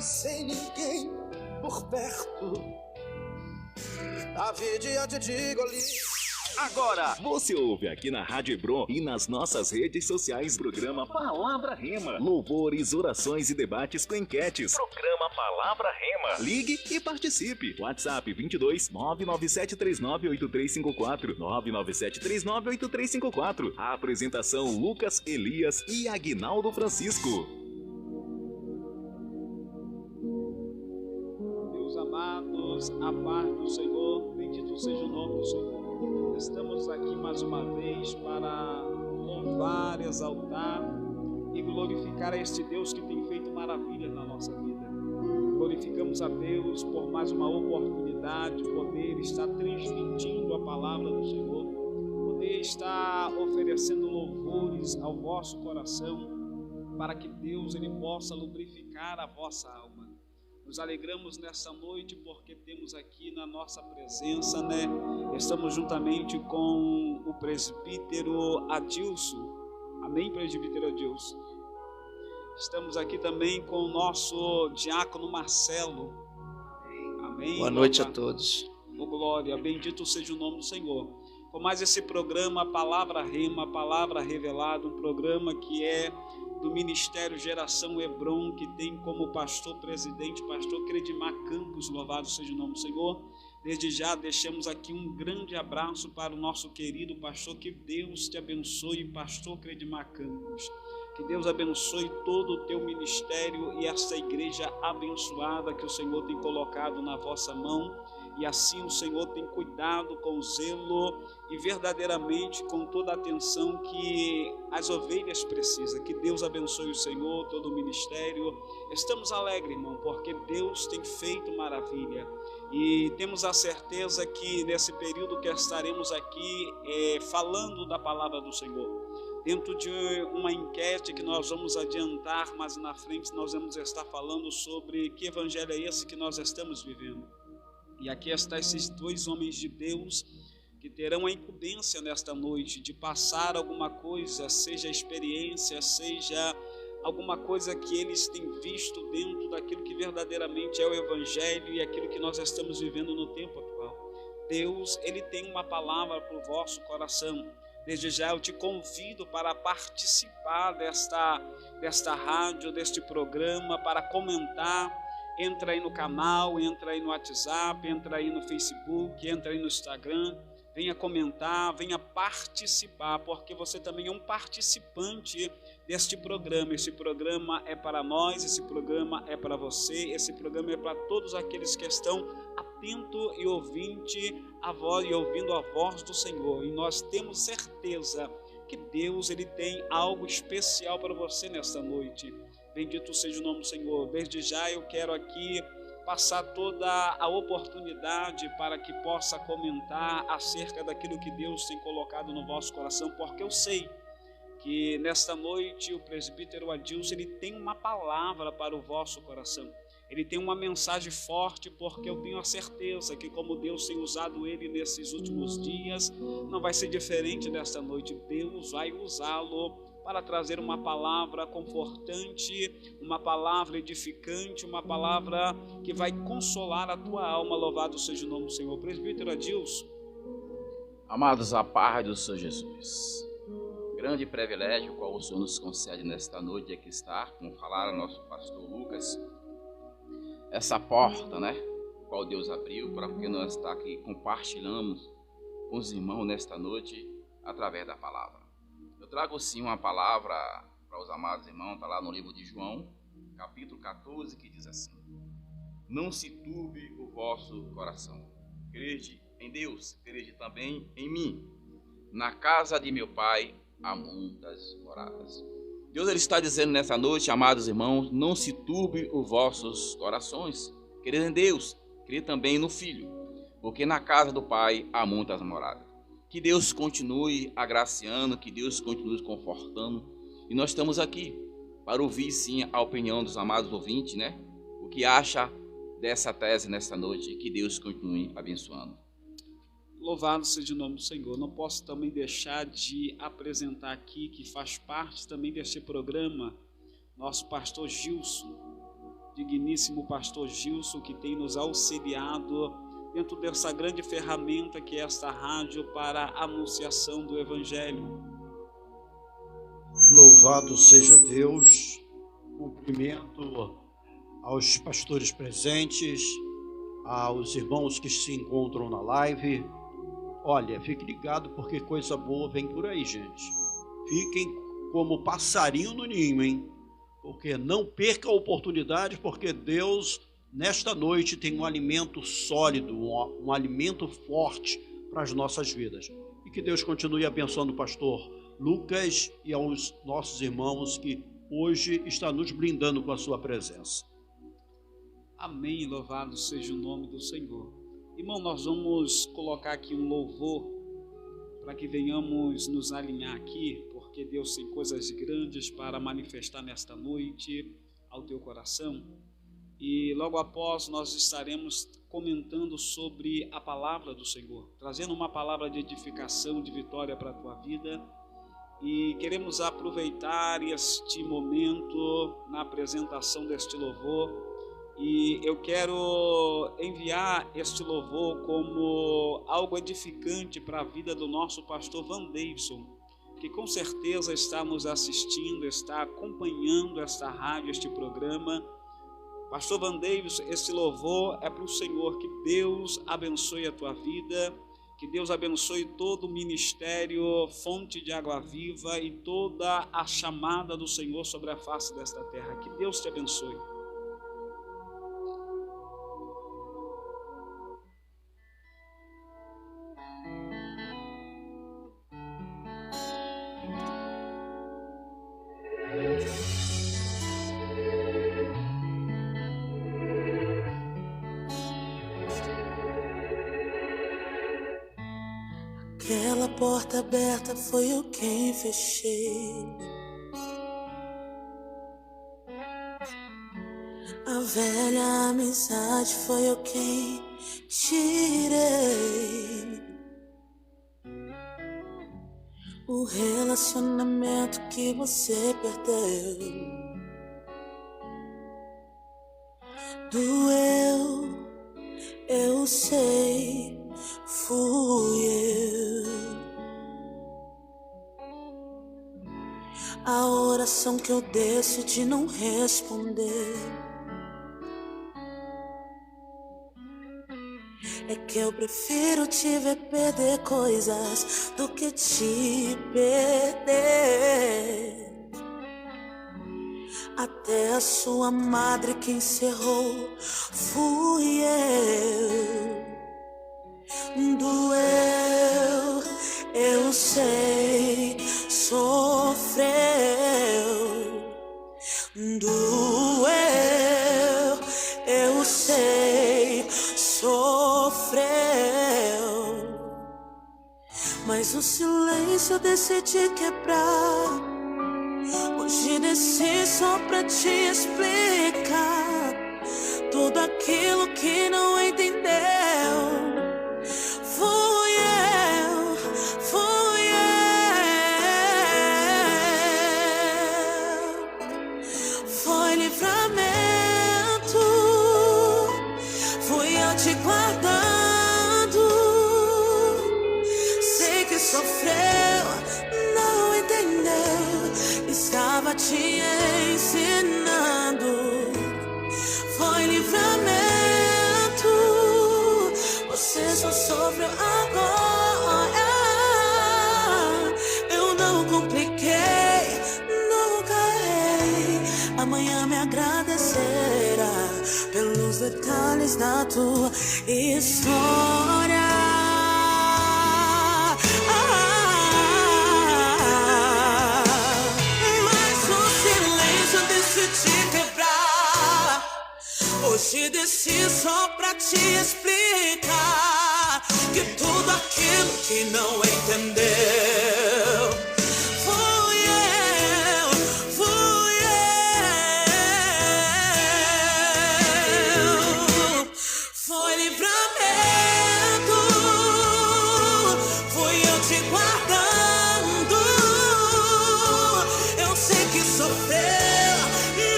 sem ninguém por perto. Davi diante de Golias. Agora, você ouve aqui na Rádio Hebron e nas nossas redes sociais programa Palavra Rema. Louvores, orações e debates com enquetes. Programa Palavra Rema. Ligue e participe. WhatsApp 22 997398354. 997398354. A apresentação Lucas Elias e Aguinaldo Francisco. Meus amados, a paz do Senhor, bendito seja o nome do Senhor. Estamos aqui mais uma vez para louvar, exaltar e glorificar a este Deus que tem feito maravilhas na nossa vida. Glorificamos a Deus por mais uma oportunidade de poder estar transmitindo a palavra do Senhor, poder estar oferecendo louvores ao vosso coração, para que Deus ele possa lubrificar a vossa alma. Nos alegramos nessa noite porque temos aqui na nossa presença, estamos juntamente com o presbítero Adilson. Amém, presbítero Adilson? Estamos aqui também com o nosso diácono Marcelo. Amém. Boa noite a todos. Oh, glória, bendito seja o nome do Senhor. Com mais esse programa, Palavra Rema, Palavra Revelada, um programa que é do Ministério Geração Hebron, que tem como pastor presidente, pastor Credimar Campos, louvado seja o nome do Senhor. Desde já deixamos aqui um grande abraço para o nosso querido pastor, que Deus te abençoe, pastor Credimar Campos. Que Deus abençoe todo o teu ministério e essa igreja abençoada que o Senhor tem colocado na vossa mão. E assim o Senhor tem cuidado com zelo e verdadeiramente com toda a atenção que as ovelhas precisam. Que Deus abençoe o Senhor, todo o ministério. Estamos alegres, irmão, porque Deus tem feito maravilha. E temos a certeza que nesse período que estaremos aqui falando da palavra do Senhor, dentro de uma enquete que nós vamos adiantar, mas na frente nós vamos estar falando sobre que evangelho é esse que nós estamos vivendo. E aqui estão esses dois homens de Deus que terão a incumbência nesta noite de passar alguma coisa, seja experiência, seja alguma coisa que eles têm visto dentro daquilo que verdadeiramente é o Evangelho e aquilo que nós estamos vivendo no tempo atual. Deus, Ele tem uma palavra para o vosso coração. Desde já eu te convido para participar desta rádio, deste programa, para comentar. Entra aí no canal, entra aí no WhatsApp, entra aí no Facebook, entra aí no Instagram, venha comentar, venha participar, porque você também é um participante deste programa. Esse programa é para nós, esse programa é para você, esse programa é para todos aqueles que estão atentos e ouvindo a voz do Senhor. E nós temos certeza que Deus ele tem algo especial para você nesta noite. Bendito seja o nome do Senhor. Desde já eu quero aqui passar toda a oportunidade para que possa comentar acerca daquilo que Deus tem colocado no vosso coração, porque eu sei que nesta noite o presbítero Adilson ele tem uma palavra para o vosso coração. Ele tem uma mensagem forte, porque eu tenho a certeza que como Deus tem usado ele nesses últimos dias, não vai ser diferente nesta noite. Deus vai usá-lo para trazer uma palavra confortante, uma palavra edificante, uma palavra que vai consolar a tua alma. Louvado seja o nome do Senhor. Presbítero Adilson. Amados, a paz do Senhor Jesus. Grande privilégio qual o Senhor nos concede nesta noite aqui estar, como falaram nosso pastor Lucas, essa porta, qual Deus abriu para que nós está aqui compartilhamos com os irmãos nesta noite através da palavra. Eu trago sim uma palavra para os amados irmãos, está lá no livro de João, capítulo 14, que diz assim: não se turbe o vosso coração. Crede em Deus, crede também em mim. Na casa de meu Pai há muitas moradas. Deus ele está dizendo nessa noite, amados irmãos, não se turbe os vossos corações. Crede em Deus, crede também no Filho, porque na casa do Pai há muitas moradas. Que Deus continue agraciando, que Deus continue confortando. E nós estamos aqui para ouvir sim a opinião dos amados ouvintes, o que acha dessa tese nesta noite. Que Deus continue abençoando. Louvado seja o nome do Senhor. Não posso também deixar de apresentar aqui, que faz parte também deste programa, nosso pastor Gilson. digníssimo pastor Gilson, que tem nos auxiliado dentro dessa grande ferramenta que é esta rádio para a anunciação do Evangelho. Louvado seja Deus. Cumprimento aos pastores presentes, aos irmãos que se encontram na live. Olha, fique ligado porque coisa boa vem por aí, gente. Fiquem como passarinho no ninho, hein? Porque não perca a oportunidade, porque Deus, nesta noite, tem um alimento sólido, um alimento forte para as nossas vidas. E que Deus continue abençoando o pastor Lucas e aos nossos irmãos que hoje está nos brindando com a sua presença. Amém, louvado seja o nome do Senhor. Irmão, nós vamos colocar aqui um louvor para que venhamos nos alinhar aqui, porque Deus tem coisas grandes para manifestar nesta noite ao teu coração. E logo após nós estaremos comentando sobre a palavra do Senhor, trazendo uma palavra de edificação, de vitória para a tua vida. E queremos aproveitar este momento na apresentação deste louvor. E eu quero enviar este louvor como algo edificante para a vida do nosso pastor Vandeilson, que com certeza está nos assistindo, está acompanhando esta rádio, este programa. Pastor Vandeilson, este louvor é para o Senhor. Que Deus abençoe a tua vida, que Deus abençoe todo o ministério Fonte de Água Viva e toda a chamada do Senhor sobre a face desta terra. Que Deus te abençoe. Aquela porta aberta foi eu quem fechei. A velha amizade foi eu quem tirei. O relacionamento que você perdeu doeu, eu sei, fui eu. A oração que eu decidi não responder é que eu prefiro te ver perder coisas do que te perder. Até a sua madre que encerrou fui eu. Doeu, eu sei, sofreu. Doeu, eu sei, sofreu. Mas o silêncio eu decidi quebrar. Hoje desci só pra te explicar tudo aquilo que não entendeu. Fui eu, fui eu. Foi livramento, fui eu te guardando. Sei que sofreu, não entendeu, estava te ensinando. Foi livramento, você só sofreu agora. Eu não compliquei, nunca errei. Amanhã me agradecerá pelos detalhes da tua história. Hoje desci só pra te explicar que tudo aquilo que não entendeu fui eu, fui eu. Foi livramento, fui eu te guardando. Eu sei que sofreu,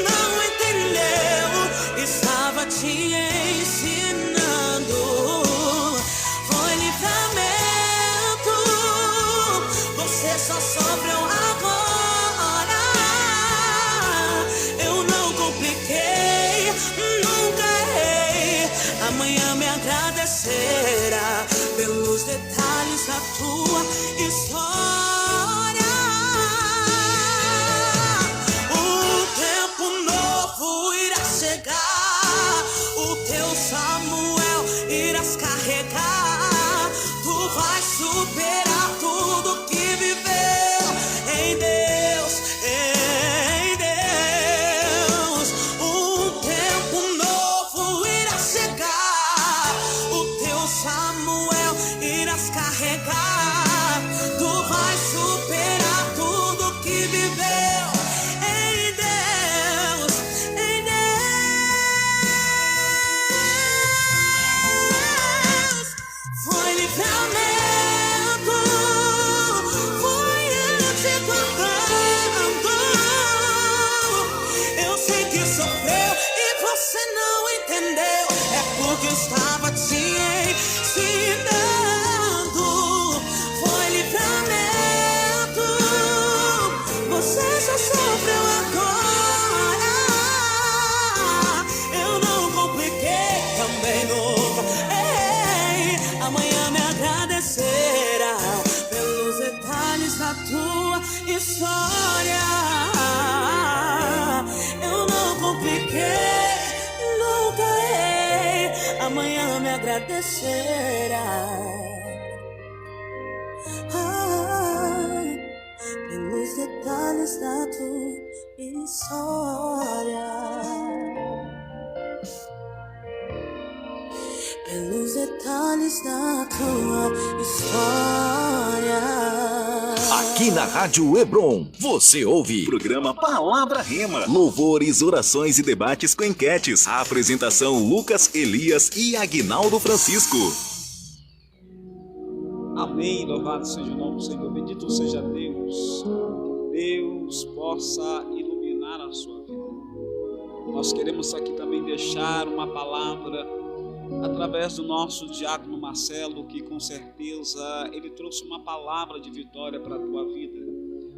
não entendeu. Você só sofreu agora. Eu não compliquei, também nunca errei. Amanhã me agradecerá pelos detalhes da tua história. Eu não compliquei, nunca errei. Amanhã me agradecerá. Pelos detalhes da tua história. Pelos detalhes da tua história. Aqui na Rádio Hebron, você ouve programa Palavra Rema, louvores, orações e debates com enquetes. A apresentação Lucas, Elias e Aguinaldo Francisco. Amém, louvado seja o nome do Senhor, bendito seja Deus, que Deus possa iluminar a sua vida. Nós queremos aqui também deixar uma palavra através do nosso diácono Marcelo, que com certeza ele trouxe uma palavra de vitória para a tua vida.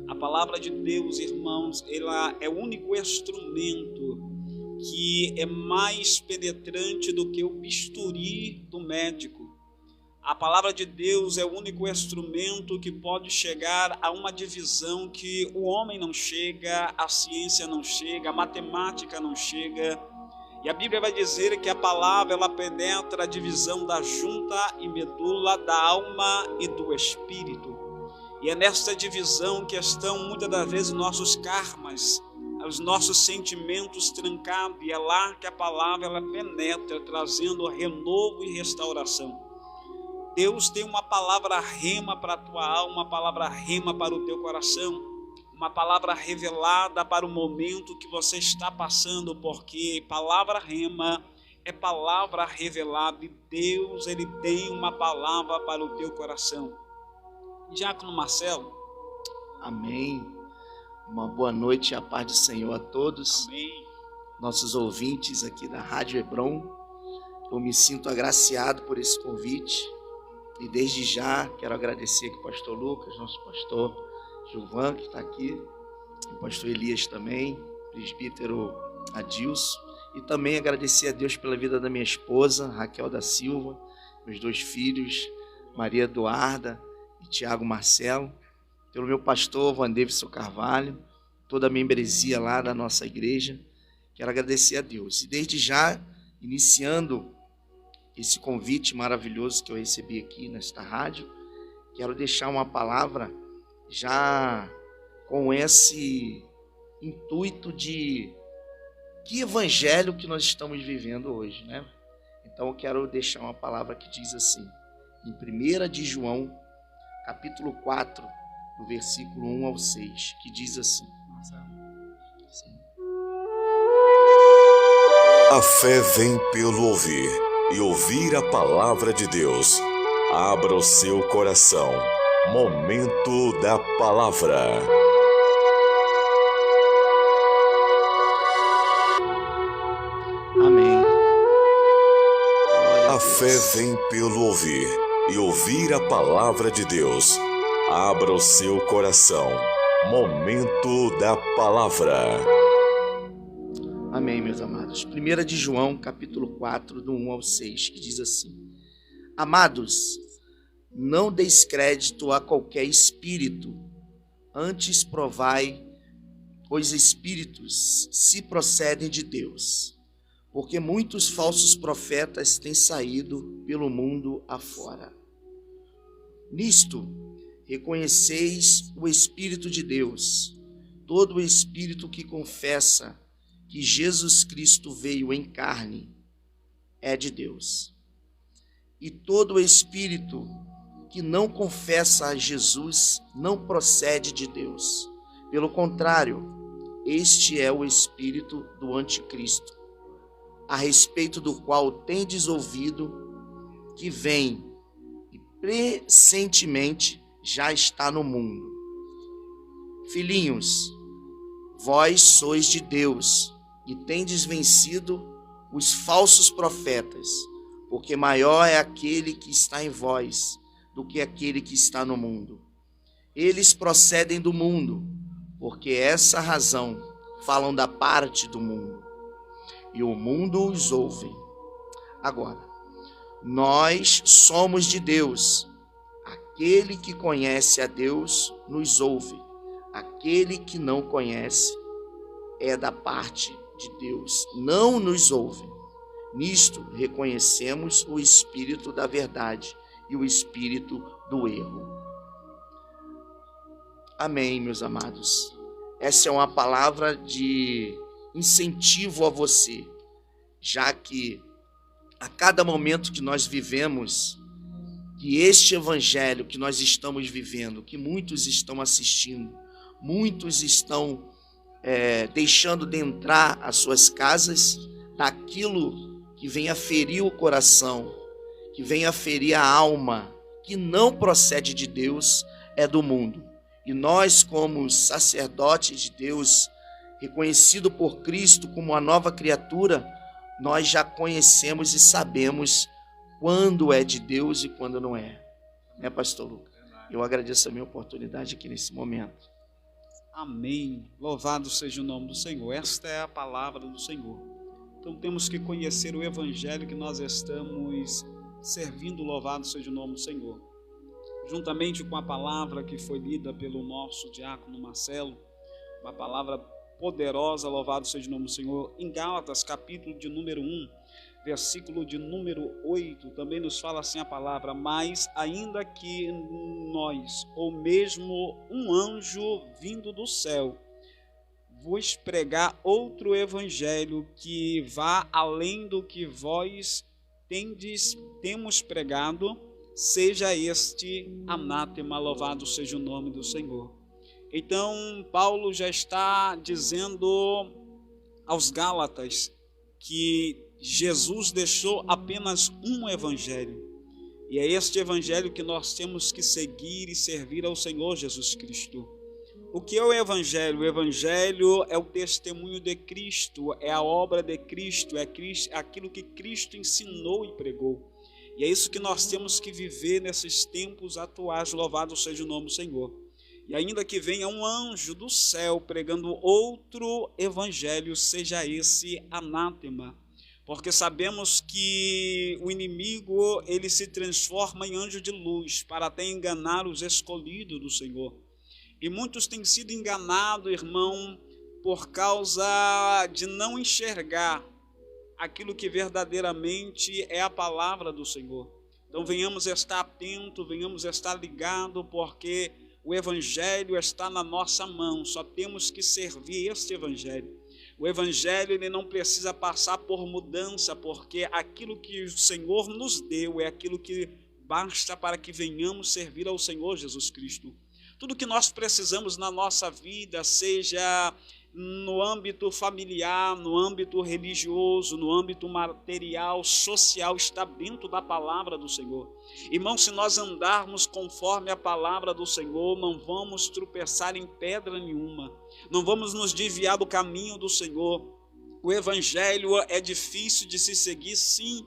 A palavra de Deus, irmãos, ela é o único instrumento que é mais penetrante do que o bisturi do médico. A palavra de Deus é o único instrumento que pode chegar a uma divisão que o homem não chega, a ciência não chega, a matemática não chega. E a Bíblia vai dizer que a palavra ela penetra a divisão da junta e medula, da alma e do espírito. E é nesta divisão que estão muitas das vezes nossos karmas, os nossos sentimentos trancados. E é lá que a palavra ela penetra, trazendo renovo e restauração. Deus tem uma palavra rema para a tua alma, uma palavra rema para o teu coração, uma palavra revelada para o momento que você está passando, porque palavra rema é palavra revelada e Deus ele tem uma palavra para o teu coração. Diácono Marcelo. Amém. Uma boa noite e a paz do Senhor a todos. Amém. Nossos ouvintes aqui da Rádio Hebron. Eu me sinto agraciado por esse convite. E desde já quero agradecer aqui ao pastor Lucas, nosso pastor Gilvan, que está aqui, o pastor Elias também, presbítero Adilson, e também agradecer a Deus pela vida da minha esposa, Raquel da Silva, meus 2 filhos, Maria Eduarda e Tiago Marcelo, pelo meu pastor Vandeverson Carvalho, toda a membresia lá da nossa igreja. Quero agradecer a Deus. E desde já, iniciando esse convite maravilhoso que eu recebi aqui nesta rádio, quero deixar uma palavra já com esse intuito de que evangelho que nós estamos vivendo hoje, né? Então eu quero deixar uma palavra que diz assim, em 1 de João, capítulo 4, do versículo 1 ao 6, que diz assim. Sim. A fé vem pelo ouvir, e ouvir a palavra de Deus. Abra o seu coração. Momento da palavra. Amém. A fé vem pelo ouvir, e ouvir a palavra de Deus. Abra o seu coração. Momento da palavra. Amém, meus amados. 1 de João, capítulo 4, do 1 ao 6, que diz assim: Amados, não deis crédito a qualquer espírito, antes provai os espíritos se procedem de Deus, porque muitos falsos profetas têm saído pelo mundo afora. Nisto, reconheceis o Espírito de Deus. Todo o espírito que confessa que Jesus Cristo veio em carne é de Deus. E todo o espírito que não confessa a Jesus não procede de Deus. Pelo contrário, este é o espírito do anticristo, a respeito do qual tendes ouvido que vem e pressentemente já está no mundo. Filhinhos, vós sois de Deus e tendes vencido os falsos profetas, porque maior é aquele que está em vós do que aquele que está no mundo. Eles procedem do mundo, porque essa razão falam da parte do mundo, e o mundo os ouve. Agora, nós somos de Deus. Aquele que conhece a Deus nos ouve. Aquele que não conhece é da parte de Deus, não nos ouve. Nisto reconhecemos o espírito da verdade e o espírito do erro. Amém, meus amados. Essa é uma palavra de incentivo a você, já que a cada momento que nós vivemos, que este evangelho que nós estamos vivendo, que muitos estão assistindo, muitos estão deixando de entrar às suas casas, daquilo que vem a ferir o coração, que vem a ferir a alma, que não procede de Deus, é do mundo. E nós, como sacerdotes de Deus, reconhecido por Cristo como a nova criatura, nós já conhecemos e sabemos quando é de Deus e quando não é. Né, pastor Lucas? Eu agradeço a minha oportunidade aqui nesse momento. Amém. Louvado seja o nome do Senhor. Esta é a palavra do Senhor. Então temos que conhecer o evangelho que nós estamos servindo. Louvado seja o nome do Senhor. Juntamente com a palavra que foi lida pelo nosso diácono Marcelo, uma palavra poderosa, louvado seja o nome do Senhor, em Gálatas, capítulo de número 1, versículo de número 8, também nos fala assim a palavra: mas ainda que nós, ou mesmo um anjo vindo do céu, vos pregar outro evangelho que vá além do que vós temos pregado, seja este anátema, louvado seja o nome do Senhor. Então, Paulo já está dizendo aos Gálatas que Jesus deixou apenas um evangelho, e é este evangelho que nós temos que seguir e servir ao Senhor Jesus Cristo. O que é o evangelho? O evangelho é o testemunho de Cristo, é a obra de Cristo, é aquilo que Cristo ensinou e pregou. E é isso que nós temos que viver nesses tempos atuais, louvado seja o nome do Senhor. E ainda que venha um anjo do céu pregando outro evangelho, seja esse anátema. Porque sabemos que o inimigo, ele se transforma em anjo de luz para até enganar os escolhidos do Senhor. E muitos têm sido enganados, irmão, por causa de não enxergar aquilo que verdadeiramente é a palavra do Senhor. Então venhamos estar atentos, venhamos estar ligados, porque o evangelho está na nossa mão, só temos que servir este evangelho. O evangelho, ele não precisa passar por mudança, porque aquilo que o Senhor nos deu é aquilo que basta para que venhamos servir ao Senhor Jesus Cristo. Tudo que nós precisamos na nossa vida, seja no âmbito familiar, no âmbito religioso, no âmbito material, social, está dentro da palavra do Senhor. Irmão, se nós andarmos conforme a palavra do Senhor, não vamos tropeçar em pedra nenhuma, não vamos nos desviar do caminho do Senhor. O evangelho é difícil de se seguir, sim,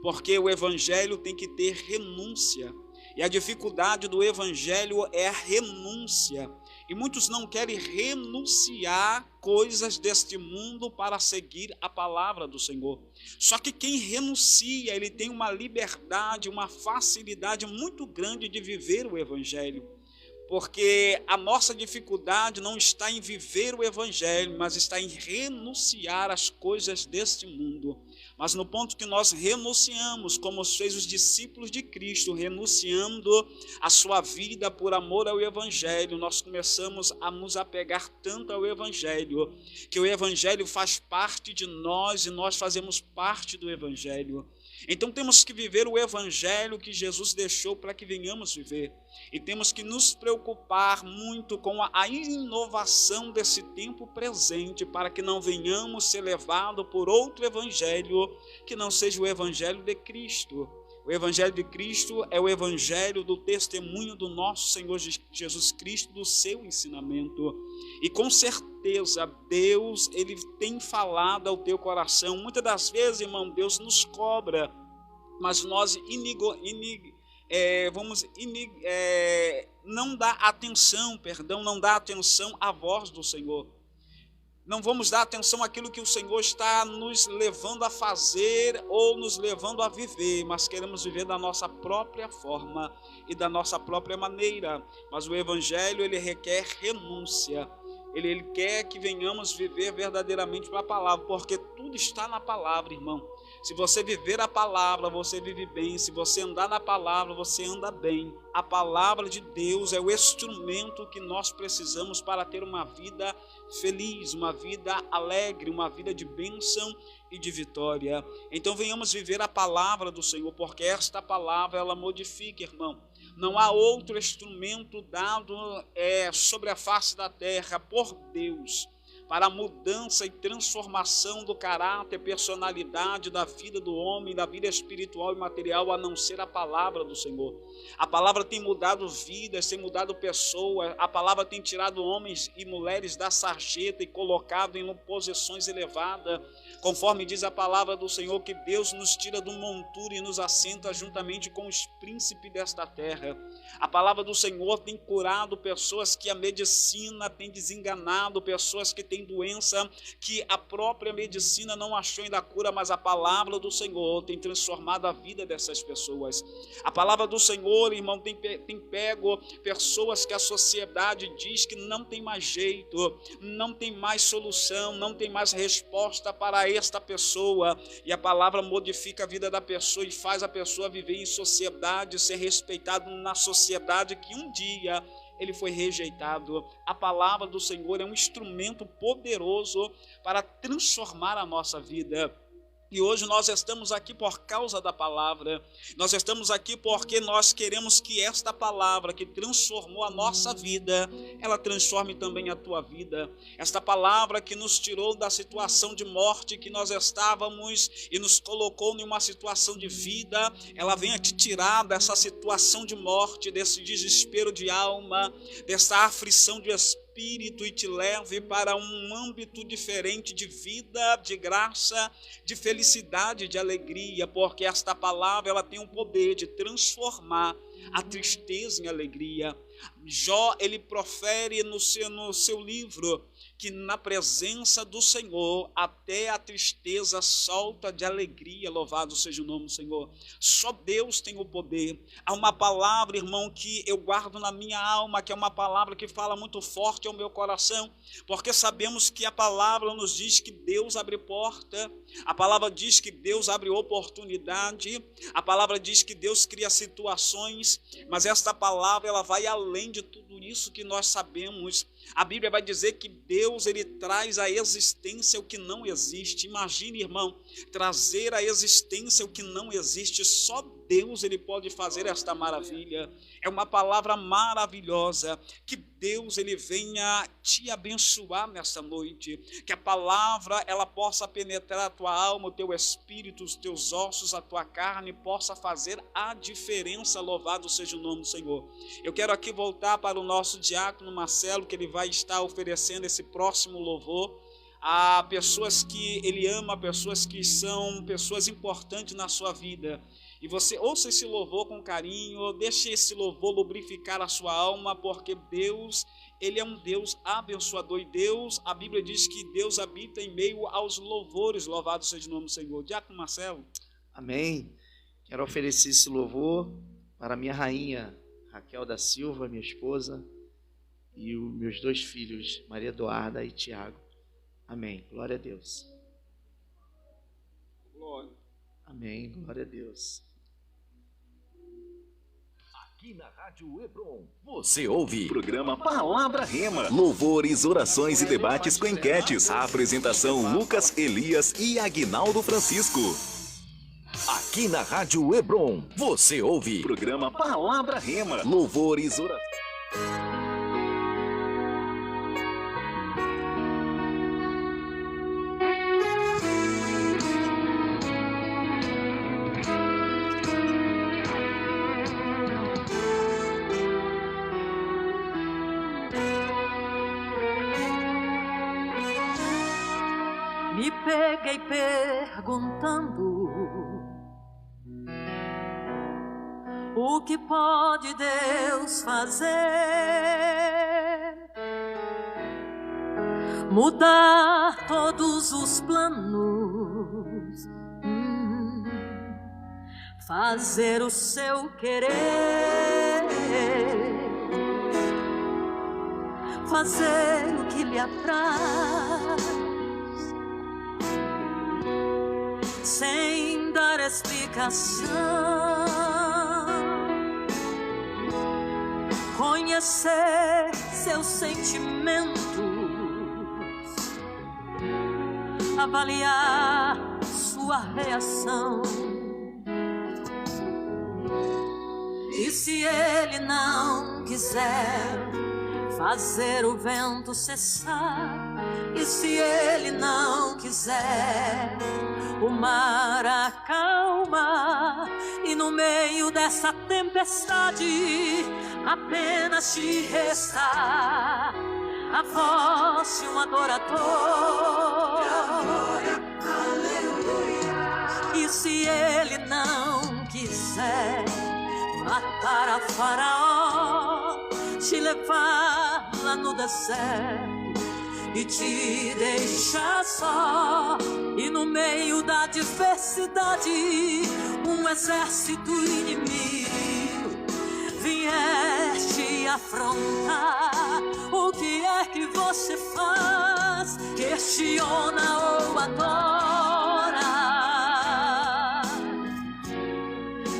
porque o evangelho tem que ter renúncia, e a dificuldade do evangelho é a renúncia. E muitos não querem renunciar coisas deste mundo para seguir a palavra do Senhor. Só que quem renuncia, ele tem uma liberdade, uma facilidade muito grande de viver o evangelho. Porque a nossa dificuldade não está em viver o evangelho, mas está em renunciar às coisas deste mundo. Mas no ponto que nós renunciamos, como fez os discípulos de Cristo, renunciando a sua vida por amor ao evangelho, nós começamos a nos apegar tanto ao evangelho, que o evangelho faz parte de nós e nós fazemos parte do evangelho. Então temos que viver o evangelho que Jesus deixou para que venhamos viver. E temos que nos preocupar muito com a inovação desse tempo presente, para que não venhamos ser levados por outro evangelho que não seja o evangelho de Cristo. O evangelho de Cristo é o evangelho do testemunho do nosso Senhor Jesus Cristo, do seu ensinamento. E com certeza Deus, ele tem falado ao teu coração. Muitas das vezes, irmão, Deus nos não dá atenção à voz do Senhor. Não vamos dar atenção àquilo que o Senhor está nos levando a fazer ou nos levando a viver, mas queremos viver da nossa própria forma e da nossa própria maneira. Mas o Evangelho, ele requer renúncia. Ele quer que venhamos viver verdadeiramente para a palavra, porque tudo está na palavra, irmão. Se você viver a palavra, você vive bem. Se você andar na palavra, você anda bem. A palavra de Deus é o instrumento que nós precisamos para ter uma vida feliz, uma vida alegre, uma vida de bênção e de vitória. Então venhamos viver a palavra do Senhor, porque esta palavra, ela modifica, irmão. Não há outro instrumento dado sobre a face da terra por Deus para a mudança e transformação do caráter, personalidade da vida do homem, da vida espiritual e material, a não ser a palavra do Senhor. A palavra tem mudado vidas, tem mudado pessoas, a palavra tem tirado homens e mulheres da sarjeta e colocado em posições elevadas, conforme diz a palavra do Senhor, que Deus nos tira do monturo e nos assenta juntamente com os príncipes desta terra. A palavra do Senhor tem curado pessoas que a medicina tem desenganado, pessoas que têm doença que a própria medicina não achou ainda cura, mas a palavra do Senhor tem transformado a vida dessas pessoas. A palavra do Senhor, irmão, tem pego pessoas que a sociedade diz que não tem mais jeito, não tem mais solução, não tem mais resposta para esta pessoa, e a palavra modifica a vida da pessoa e faz a pessoa viver em sociedade, ser respeitado na sociedade que um dia ele foi rejeitado. A palavra do Senhor é um instrumento poderoso para transformar a nossa vida. E hoje nós estamos aqui por causa da palavra. Nós estamos aqui porque nós queremos que esta palavra que transformou a nossa vida, ela transforme também a tua vida. Esta palavra que nos tirou da situação de morte que nós estávamos e nos colocou em uma situação de vida, ela venha te tirar dessa situação de morte, desse desespero de alma, dessa aflição de espírito, e te leve para um âmbito diferente de vida, de graça, de felicidade, de alegria, porque esta palavra ela tem o poder de transformar a tristeza em alegria. Jó, ele profere no seu livro que na presença do Senhor até a tristeza solta de alegria, louvado seja o nome do Senhor. Só Deus tem o poder. Há uma palavra, irmão, que eu guardo na minha alma, que é uma palavra que fala muito forte ao meu coração, porque sabemos que a palavra nos diz que Deus abre porta, a palavra diz que Deus abre oportunidade, a palavra diz que Deus cria situações, mas esta palavra ela vai além de tudo isso que nós sabemos. A Bíblia vai dizer que Deus ele traz à existência o que não existe. Imagine, irmão, trazer à existência o que não existe. Só Deus ele pode fazer esta maravilha. É uma palavra maravilhosa. Que Deus ele venha te abençoar nesta noite. Que a palavra ela possa penetrar a tua alma, o teu espírito, os teus ossos, a tua carne, possa fazer a diferença. Louvado seja o nome do Senhor. Eu quero aqui voltar para o nosso diácono Marcelo, que ele vai estar oferecendo esse próximo louvor a pessoas que ele ama, pessoas que são pessoas importantes na sua vida. E você ouça esse louvor com carinho, deixe esse louvor lubrificar a sua alma, porque Deus, ele é um Deus abençoador. E Deus, a Bíblia diz que Deus habita em meio aos louvores. Louvado seja o nome do Senhor. Diácono Marcelo. Amém. Quero oferecer esse louvor para minha rainha Raquel da Silva, minha esposa, e os meus 2 filhos, Maria Eduarda e Tiago. Amém. Glória a Deus. Glória. Amém. Glória a Deus. Aqui na Rádio Hebron, você ouve programa Palavra Rema, louvores, orações e debates com enquetes. A apresentação Lucas, Elias e Aguinaldo Francisco. Aqui na Rádio Hebron, você ouve programa Palavra Rema, louvores, orações. Me peguei perguntando o que pode Deus fazer? Mudar todos os planos, fazer o seu querer, fazer o que lhe apraz, sem dar explicação, conhecer seus sentimentos, avaliar sua reação. E se ele não quiser fazer o vento cessar, e se ele não quiser o mar acalmar, e no meio dessa tempestade apenas te restar a voz de um adorador. E se ele não quiser matar a Faraó, te levar lá no deserto e te deixar só, e no meio da diversidade um exército inimigo vier te afrontar, o que é que você faz? Questiona ou adora?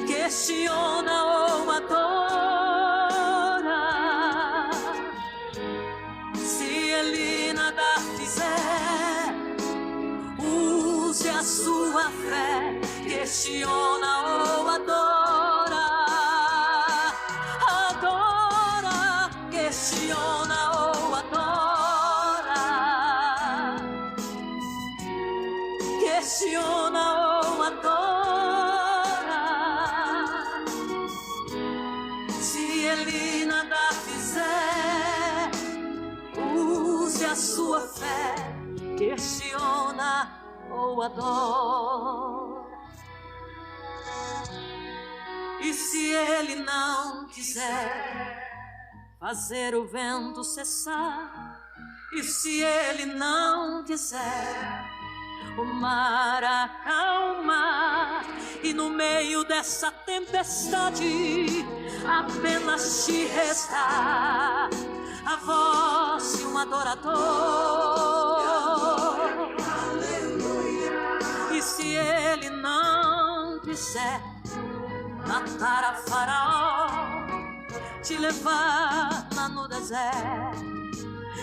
Questiona ou adora? Se ele nada fizer, use a sua fé. Questiona ou adora? Adora. Questiona ou adora? Questiona ou adora? Ele nada fizer, use a sua fé, questiona ou adora. E se ele não quiser fazer o vento cessar, e se ele não quiser o mar acalmar, e no meio dessa tempestade apenas te restar a voz de um adorador. E se ele não quiser matar a Faraó, te levar lá no deserto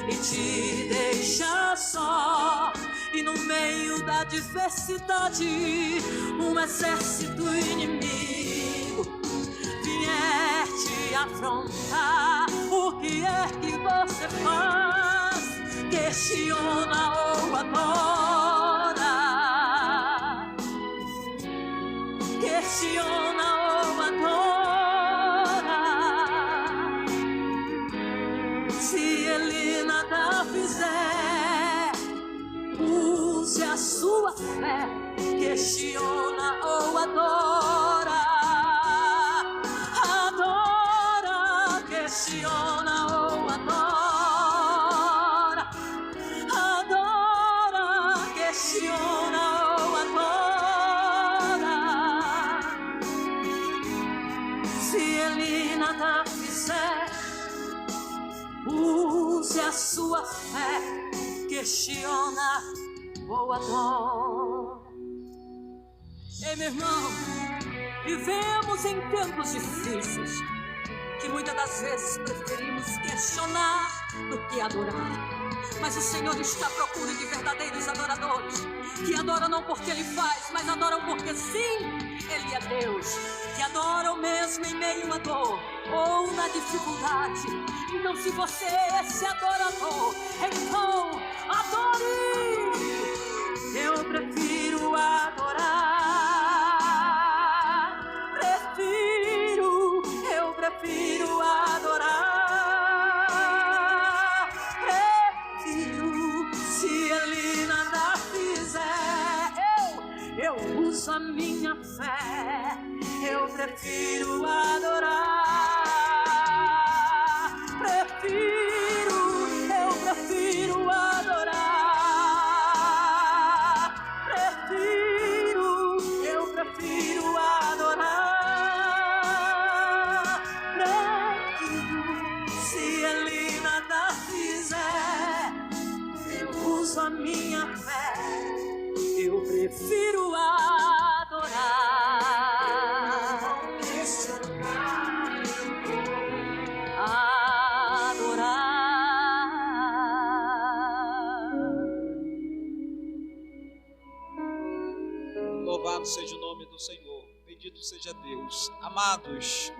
e te deixar só, e no meio da diversidade um exército inimigo vier te afrontar, o que é que você faz? Questiona ou adora? Questiona ou adora? Se ele nada fizer, use a sua fé. Questiona ou adora? Adora. Questiona ou adora? Adora. Questiona ou adora? Se ele nada fizer, use a sua fé. Questiona ou adora? Ei, meu irmão, vivemos em tempos difíceis, que muitas das vezes preferimos questionar do que adorar. Mas o Senhor está à procura de verdadeiros adoradores, que adoram não porque Ele faz, mas adoram porque sim, Ele é Deus, que adoram mesmo em meio à dor ou na dificuldade. Então, se você é esse adorador, então adore. Eu prefiro adorar, eu prefiro adorar, se ele nada fizer, eu uso a minha fé, eu prefiro adorar. Eu prefiro adorar. Eu prefiro adorar. Se ele nada fizer, eu uso a minha fé. Eu prefiro adorar. Louvado seja o nome do Senhor, bendito seja Deus. Amados,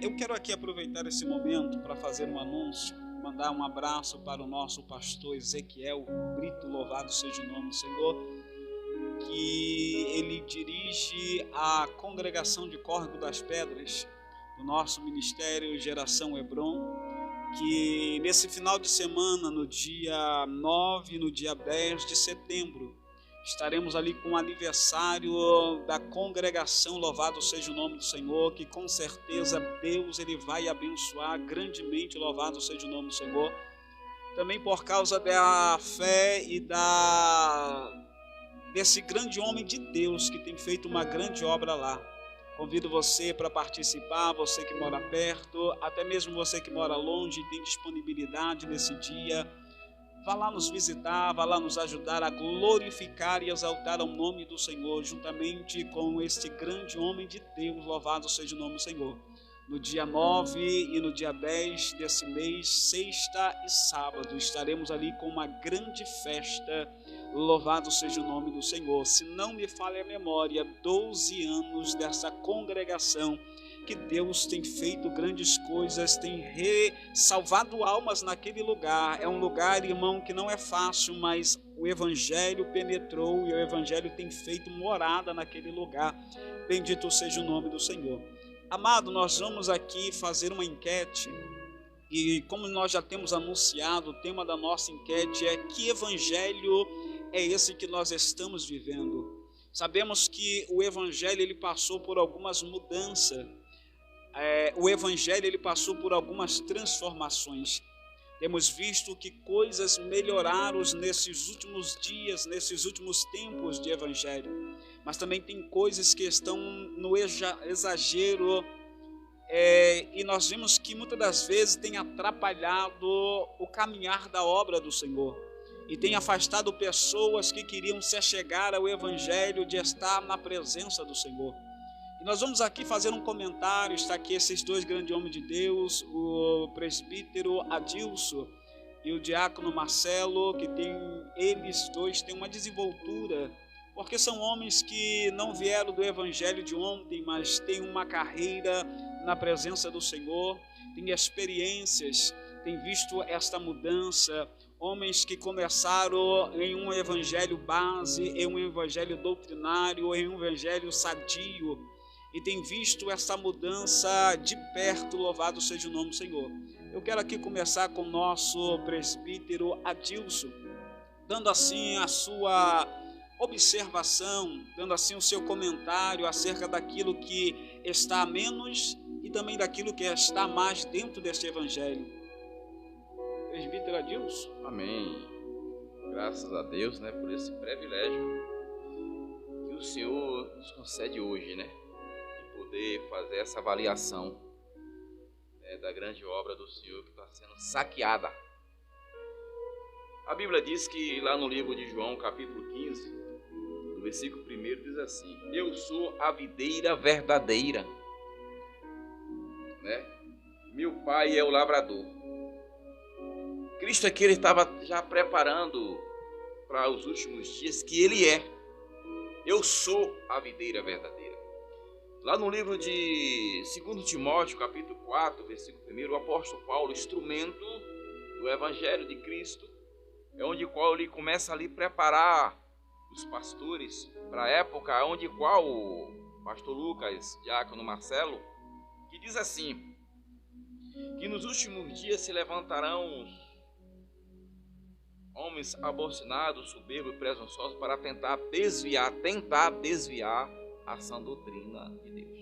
eu quero aqui aproveitar esse momento para fazer um anúncio, mandar um abraço para o nosso pastor Ezequiel Brito, louvado seja o nome do Senhor, que ele dirige a congregação de Córrego das Pedras, do nosso ministério Geração Hebron, que nesse final de semana, no dia 9 e no dia 10 de setembro, estaremos ali com o aniversário da congregação, louvado seja o nome do Senhor, que com certeza Deus ele vai abençoar grandemente, louvado seja o nome do Senhor. Também por causa da fé e desse grande homem de Deus que tem feito uma grande obra lá. Convido você para participar, você que mora perto, até mesmo você que mora longe e tem disponibilidade nesse dia. Vá lá nos visitar, vá lá nos ajudar a glorificar e exaltar o nome do Senhor, juntamente com este grande homem de Deus, louvado seja o nome do Senhor. No dia 9 e no dia 10 desse mês, sexta e sábado, estaremos ali com uma grande festa, louvado seja o nome do Senhor. Se não me falha a memória, 12 anos dessa congregação, que Deus tem feito grandes coisas, tem salvado almas naquele lugar. É um lugar, irmão, que não é fácil, mas o Evangelho penetrou e o Evangelho tem feito morada naquele lugar. Bendito seja o nome do Senhor. Amado, nós vamos aqui fazer uma enquete e como nós já temos anunciado, o tema da nossa enquete é: que Evangelho é esse que nós estamos vivendo? Sabemos que o Evangelho ele passou por algumas mudanças. O Evangelho ele passou por algumas transformações. Temos visto que coisas melhoraram nesses últimos dias, nesses últimos tempos de Evangelho, mas também tem coisas que estão no exagero, e nós vimos que muitas das vezes tem atrapalhado o caminhar da obra do Senhor e tem afastado pessoas que queriam se achegar ao Evangelho, de estar na presença do Senhor. E nós vamos aqui fazer um comentário. Está aqui esses dois grandes homens de Deus, o presbítero Adilson e o diácono Marcelo, que eles dois têm uma desenvoltura, porque são homens que não vieram do evangelho de ontem, mas têm uma carreira na presença do Senhor, têm experiências, têm visto esta mudança. Homens que começaram em um evangelho base, em um evangelho doutrinário, em um evangelho sadio, e tem visto essa mudança de perto, louvado seja o nome do Senhor. Eu quero aqui começar com o nosso presbítero Adilson, dando assim a sua observação, dando assim o seu comentário acerca daquilo que está a menos e também daquilo que está mais dentro deste evangelho. Presbítero Adilson. Amém. Graças a Deus, por esse privilégio que o Senhor nos concede hoje, de poder fazer essa avaliação da grande obra do Senhor que está sendo saqueada. A Bíblia diz que lá no livro de João, capítulo 15, no versículo 1, diz assim: eu sou a videira verdadeira, meu pai é o lavrador. Cristo aqui ele estava já preparando para os últimos dias que ele é. Eu sou a videira verdadeira. Lá no livro de 2 Timóteo, capítulo 4, versículo 1, o apóstolo Paulo, instrumento do Evangelho de Cristo, é onde qual ele começa a preparar os pastores para a época onde qual o pastor Lucas, diácono Marcelo, que diz assim, que nos últimos dias se levantarão homens aborcinados, soberbos e presunçosos para tentar desviar a sã doutrina de Deus.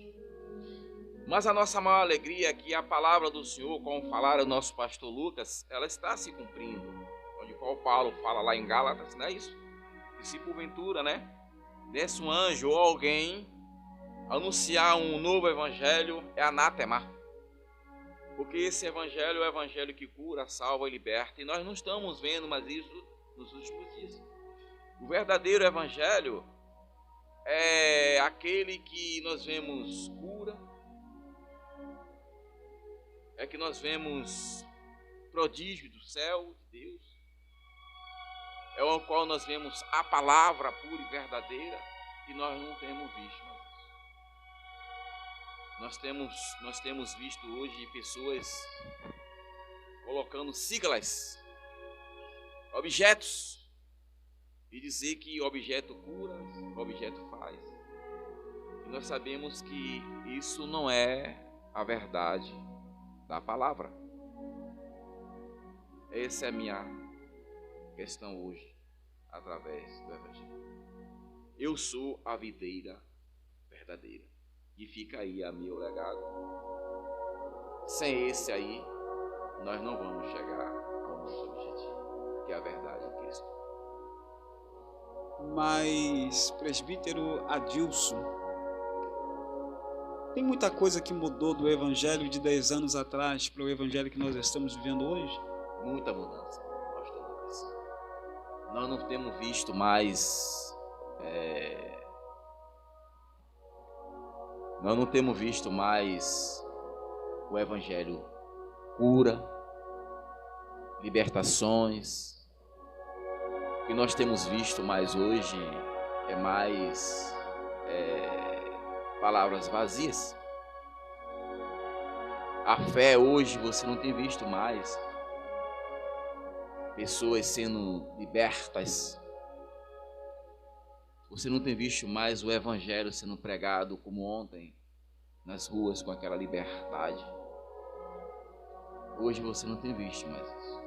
Mas a nossa maior alegria é que a palavra do Senhor, como falara o nosso pastor Lucas, ela está se cumprindo. Onde qual Paulo fala lá em Gálatas, não é isso? E se porventura, desce um anjo ou alguém anunciar um novo evangelho, é anátema. Porque esse evangelho é o evangelho que cura, salva e liberta. E nós não estamos vendo mais isso nos últimos dias. O verdadeiro evangelho é aquele que nós vemos cura, é que nós vemos prodígio do céu de Deus, é o qual nós vemos a palavra pura e verdadeira, e nós não temos visto mais isso. Nós temos visto hoje pessoas colocando siglas, objetos, e dizer que objeto cura, objeto faz. E nós sabemos que isso não é a verdade da palavra. Essa é a minha questão hoje, através do evangelho. Eu sou a videira verdadeira. E fica aí a meu legado. Sem esse aí, nós não vamos chegar ao nosso objetivo, que é a verdade em Cristo. Mas, presbítero Adilson, tem muita coisa que mudou do evangelho de 10 anos atrás para o evangelho que nós estamos vivendo hoje? Muita mudança, pastor Lucas. Nós não temos visto mais o evangelho cura, libertações. O que nós temos visto mais hoje é mais palavras vazias. A fé hoje você não tem visto mais pessoas sendo libertas. Você não tem visto mais o evangelho sendo pregado como ontem nas ruas com aquela liberdade. Hoje você não tem visto mais isso.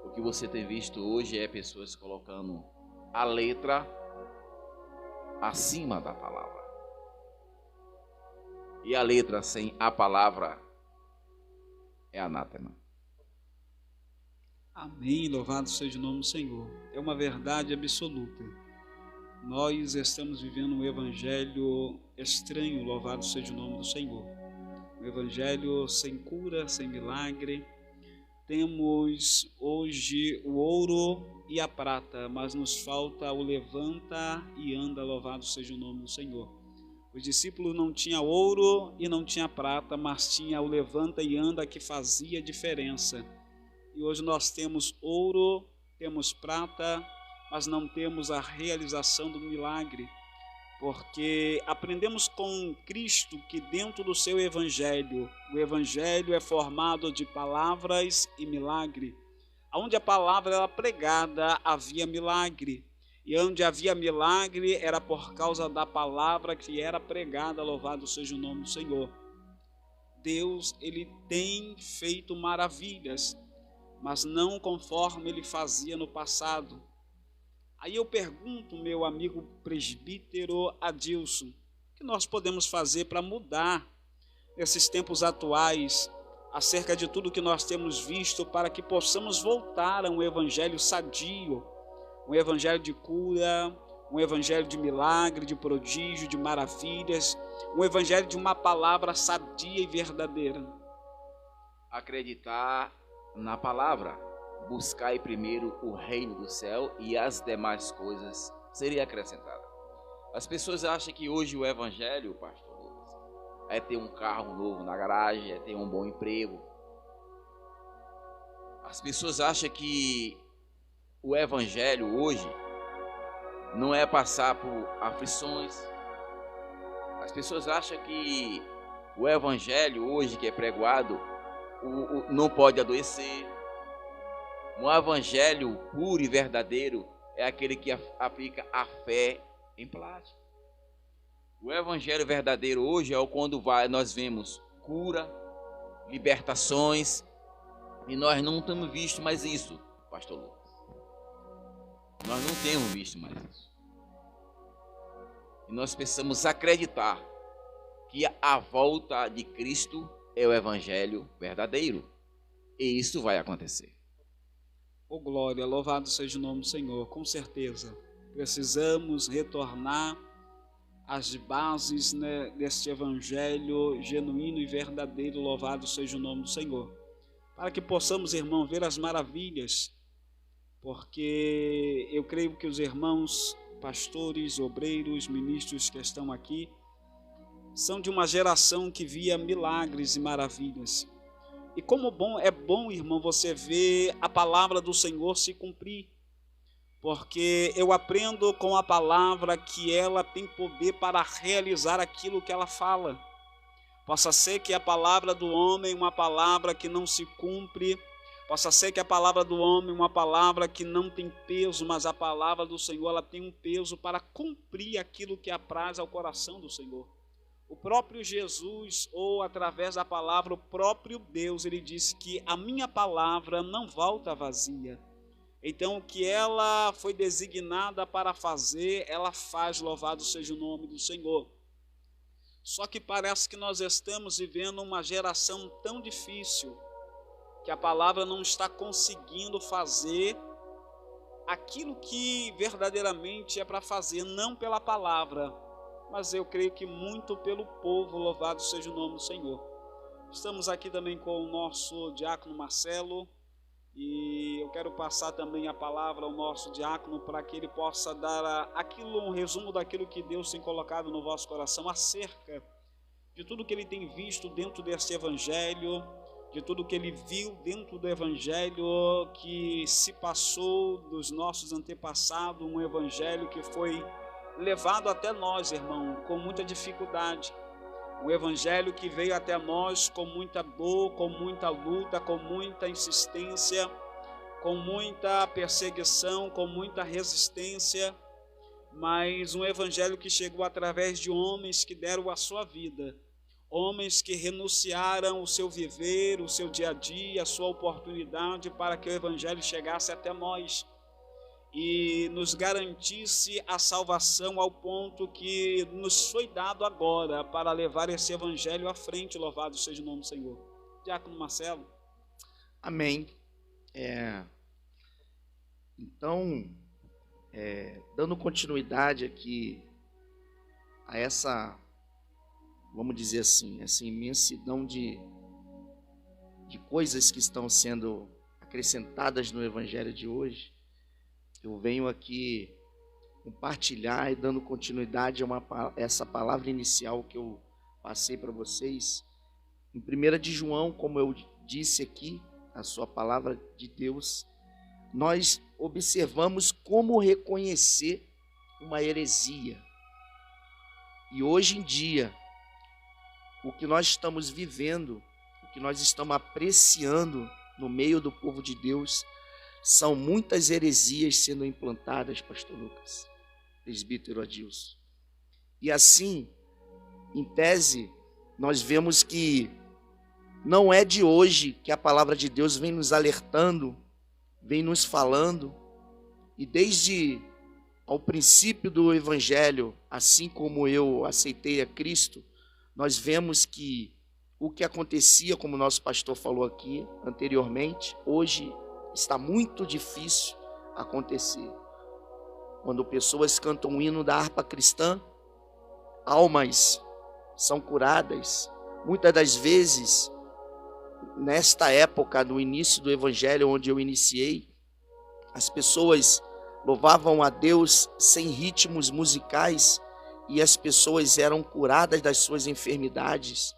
O que você tem visto hoje é pessoas colocando a letra acima da palavra. E a letra sem a palavra é anátema. Amém, louvado seja o nome do Senhor. É uma verdade absoluta. Nós estamos vivendo um evangelho estranho, louvado seja o nome do Senhor. Um evangelho sem cura, sem milagre. Temos hoje o ouro e a prata, mas nos falta o levanta e anda, louvado seja o nome do Senhor. Os discípulos não tinham ouro e não tinha prata, mas tinha o levanta e anda que fazia diferença. E hoje nós temos ouro, temos prata, mas não temos a realização do milagre, porque aprendemos com Cristo que dentro do seu evangelho, o evangelho é formado de palavras e milagre. Onde a palavra era pregada, havia milagre. E onde havia milagre era por causa da palavra que era pregada, louvado seja o nome do Senhor. Deus, ele tem feito maravilhas, mas não conforme ele fazia no passado. Aí eu pergunto, meu amigo presbítero Adilson, o que nós podemos fazer para mudar nesses tempos atuais, acerca de tudo que nós temos visto, para que possamos voltar a um evangelho sadio, um evangelho de cura, um evangelho de milagre, de prodígio, de maravilhas, um evangelho de uma palavra sadia e verdadeira. Acreditar na palavra, buscai primeiro o reino do céu e as demais coisas seriam acrescentadas. As pessoas acham que hoje o evangelho, pastor Lucas, é ter um carro novo na garagem, é ter um bom emprego. As pessoas acham que o evangelho hoje não é passar por aflições. As pessoas acham que o evangelho hoje que é pregado não pode adoecer. Um evangelho puro e verdadeiro é aquele que aplica a fé em prática. O evangelho verdadeiro hoje é quando nós vemos cura, libertações, e nós não temos visto mais isso, pastor Lucas. Nós não temos visto mais isso. E nós precisamos acreditar que a volta de Cristo é o evangelho verdadeiro. E isso vai acontecer. Oh, glória, louvado seja o nome do Senhor. Com certeza, precisamos retornar às bases, né, deste evangelho genuíno e verdadeiro. Louvado seja o nome do Senhor. Para que possamos, irmão, ver as maravilhas, porque eu creio que os irmãos, pastores, obreiros, ministros que estão aqui, são de uma geração que via milagres e maravilhas. E como é bom, irmão, você ver a palavra do Senhor se cumprir, porque eu aprendo com a palavra que ela tem poder para realizar aquilo que ela fala. Possa ser que a palavra do homem, uma palavra que não se cumpre, possa ser que a palavra do homem, uma palavra que não tem peso, mas a palavra do Senhor, ela tem um peso para cumprir aquilo que apraz ao coração do Senhor. O próprio Jesus, ou através da palavra, o próprio Deus, ele disse que a minha palavra não volta vazia. Então, o que ela foi designada para fazer, ela faz, louvado seja o nome do Senhor. Só que parece que nós estamos vivendo uma geração tão difícil, que a palavra não está conseguindo fazer aquilo que verdadeiramente é para fazer, não pela palavra, mas eu creio que muito pelo povo, louvado seja o nome do Senhor. Estamos aqui também com o nosso diácono Marcelo, e eu quero passar também a palavra ao nosso diácono para que ele possa dar um resumo daquilo que Deus tem colocado no vosso coração acerca de tudo que ele tem visto dentro desse evangelho, de tudo que ele viu dentro do evangelho que se passou dos nossos antepassados, um evangelho que foi levado até nós, irmão, com muita dificuldade. O evangelho que veio até nós com muita dor, com muita luta, com muita insistência, com muita perseguição, com muita resistência, mas um evangelho que chegou através de homens que deram a sua vida, homens que renunciaram o seu viver, o seu dia a dia, a sua oportunidade para que o evangelho chegasse até nós e nos garantisse a salvação ao ponto que nos foi dado agora para levar esse evangelho à frente. Louvado seja o nome do Senhor. Diácono Marcelo. Amém. Então, dando continuidade aqui a essa, vamos dizer assim, essa imensidão de coisas que estão sendo acrescentadas no evangelho de hoje, eu venho aqui compartilhar e dando continuidade a essa palavra inicial que eu passei para vocês. Em 1 de João, como eu disse aqui, a sua palavra de Deus, nós observamos como reconhecer uma heresia. E hoje em dia, o que nós estamos vivendo, o que nós estamos apreciando no meio do povo de Deus, são muitas heresias sendo implantadas, pastor Lucas, presbítero Adilson. E assim, em tese, nós vemos que não é de hoje que a palavra de Deus vem nos alertando, vem nos falando, e desde ao princípio do evangelho, assim como eu aceitei a Cristo, nós vemos que o que acontecia, como o nosso pastor falou aqui anteriormente, hoje está muito difícil acontecer. Quando pessoas cantam o hino da harpa cristã, almas são curadas. Muitas das vezes, nesta época, no início do evangelho, onde eu iniciei, as pessoas louvavam a Deus sem ritmos musicais e as pessoas eram curadas das suas enfermidades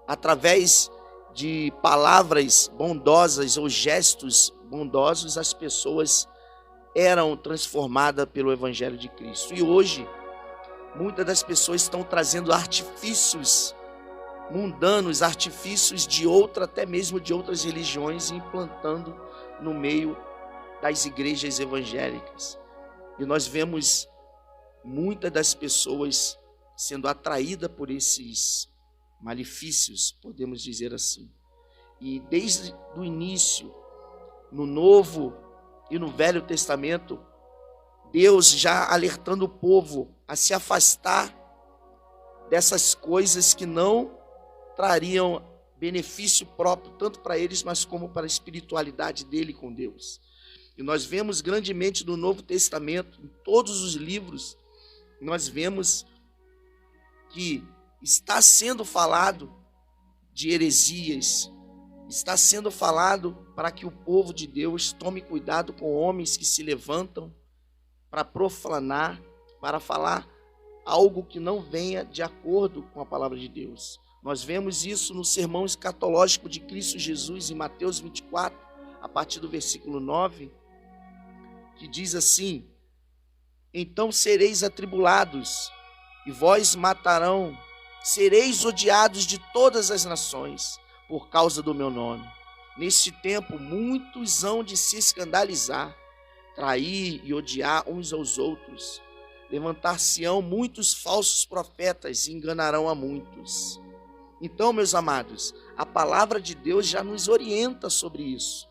através de palavras bondosas ou gestos bondosos. As pessoas eram transformadas pelo evangelho de Cristo. E hoje, muitas das pessoas estão trazendo artifícios mundanos, artifícios de até mesmo de outras religiões, e implantando no meio das igrejas evangélicas. E nós vemos muitas das pessoas sendo atraídas por esses malefícios, podemos dizer assim. E desde o início, no Novo e no Velho Testamento, Deus já alertando o povo a se afastar dessas coisas que não trariam benefício próprio, tanto para eles, mas como para a espiritualidade dele com Deus. E nós vemos grandemente no Novo Testamento, em todos os livros, nós vemos que está sendo falado de heresias, está sendo falado para que o povo de Deus tome cuidado com homens que se levantam para profanar, para falar algo que não venha de acordo com a palavra de Deus. Nós vemos isso no sermão escatológico de Cristo Jesus, em Mateus 24, a partir do versículo 9, que diz assim: então sereis atribulados, e vós matarão, sereis odiados de todas as nações, por causa do meu nome. Neste tempo, muitos hão de se escandalizar, trair e odiar uns aos outros. Levantar-se-ão muitos falsos profetas e enganarão a muitos. Então, meus amados, a palavra de Deus já nos orienta sobre isso.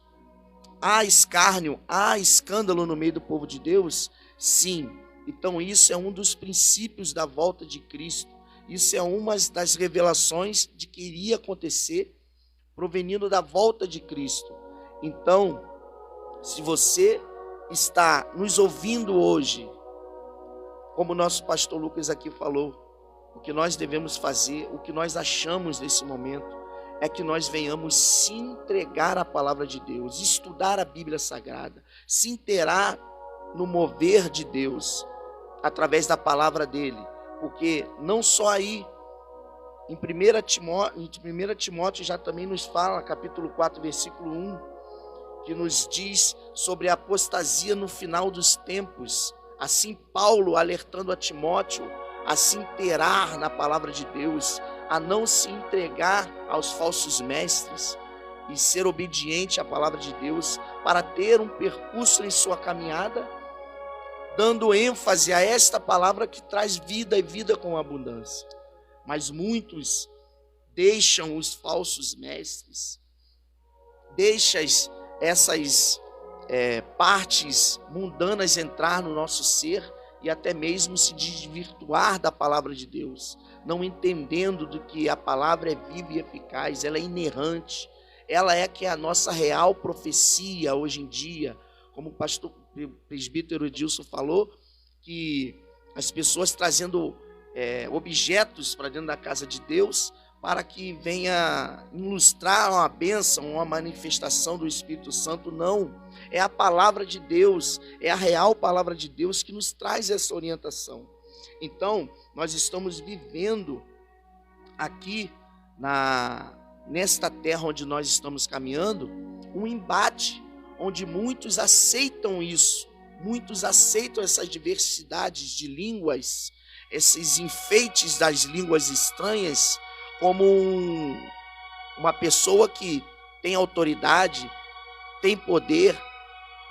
Há escárnio, há escândalo no meio do povo de Deus? Sim. Então, isso é um dos princípios da volta de Cristo. Isso é uma das revelações de que iria acontecer, provenindo da volta de Cristo. Então, se você está nos ouvindo hoje, como o nosso pastor Lucas aqui falou, o que nós devemos fazer, o que nós achamos nesse momento, é que nós venhamos se entregar à palavra de Deus, estudar a Bíblia Sagrada, se inteirar no mover de Deus, através da palavra dele, porque não só aí, em 1 Timóteo já também nos fala, capítulo 4, versículo 1, que nos diz sobre a apostasia no final dos tempos. Assim Paulo alertando a Timóteo a se inteirar na palavra de Deus, a não se entregar aos falsos mestres e ser obediente à palavra de Deus para ter um percurso em sua caminhada, dando ênfase a esta palavra que traz vida e vida com abundância. Mas muitos deixam os falsos mestres, deixam essas partes mundanas entrar no nosso ser e até mesmo se desvirtuar da palavra de Deus, não entendendo do que a palavra é viva e eficaz, ela é inerrante, ela é que é a nossa real profecia hoje em dia, como o pastor presbítero Edilson falou, que as pessoas trazendo objetos para dentro da casa de Deus, para que venha ilustrar uma bênção, uma manifestação do Espírito Santo. Não, é a palavra de Deus, é a real palavra de Deus que nos traz essa orientação. Então, nós estamos vivendo aqui, nesta terra onde nós estamos caminhando, um embate, onde muitos aceitam isso, muitos aceitam essas diversidades de línguas, esses enfeites das línguas estranhas, como uma pessoa que tem autoridade, tem poder,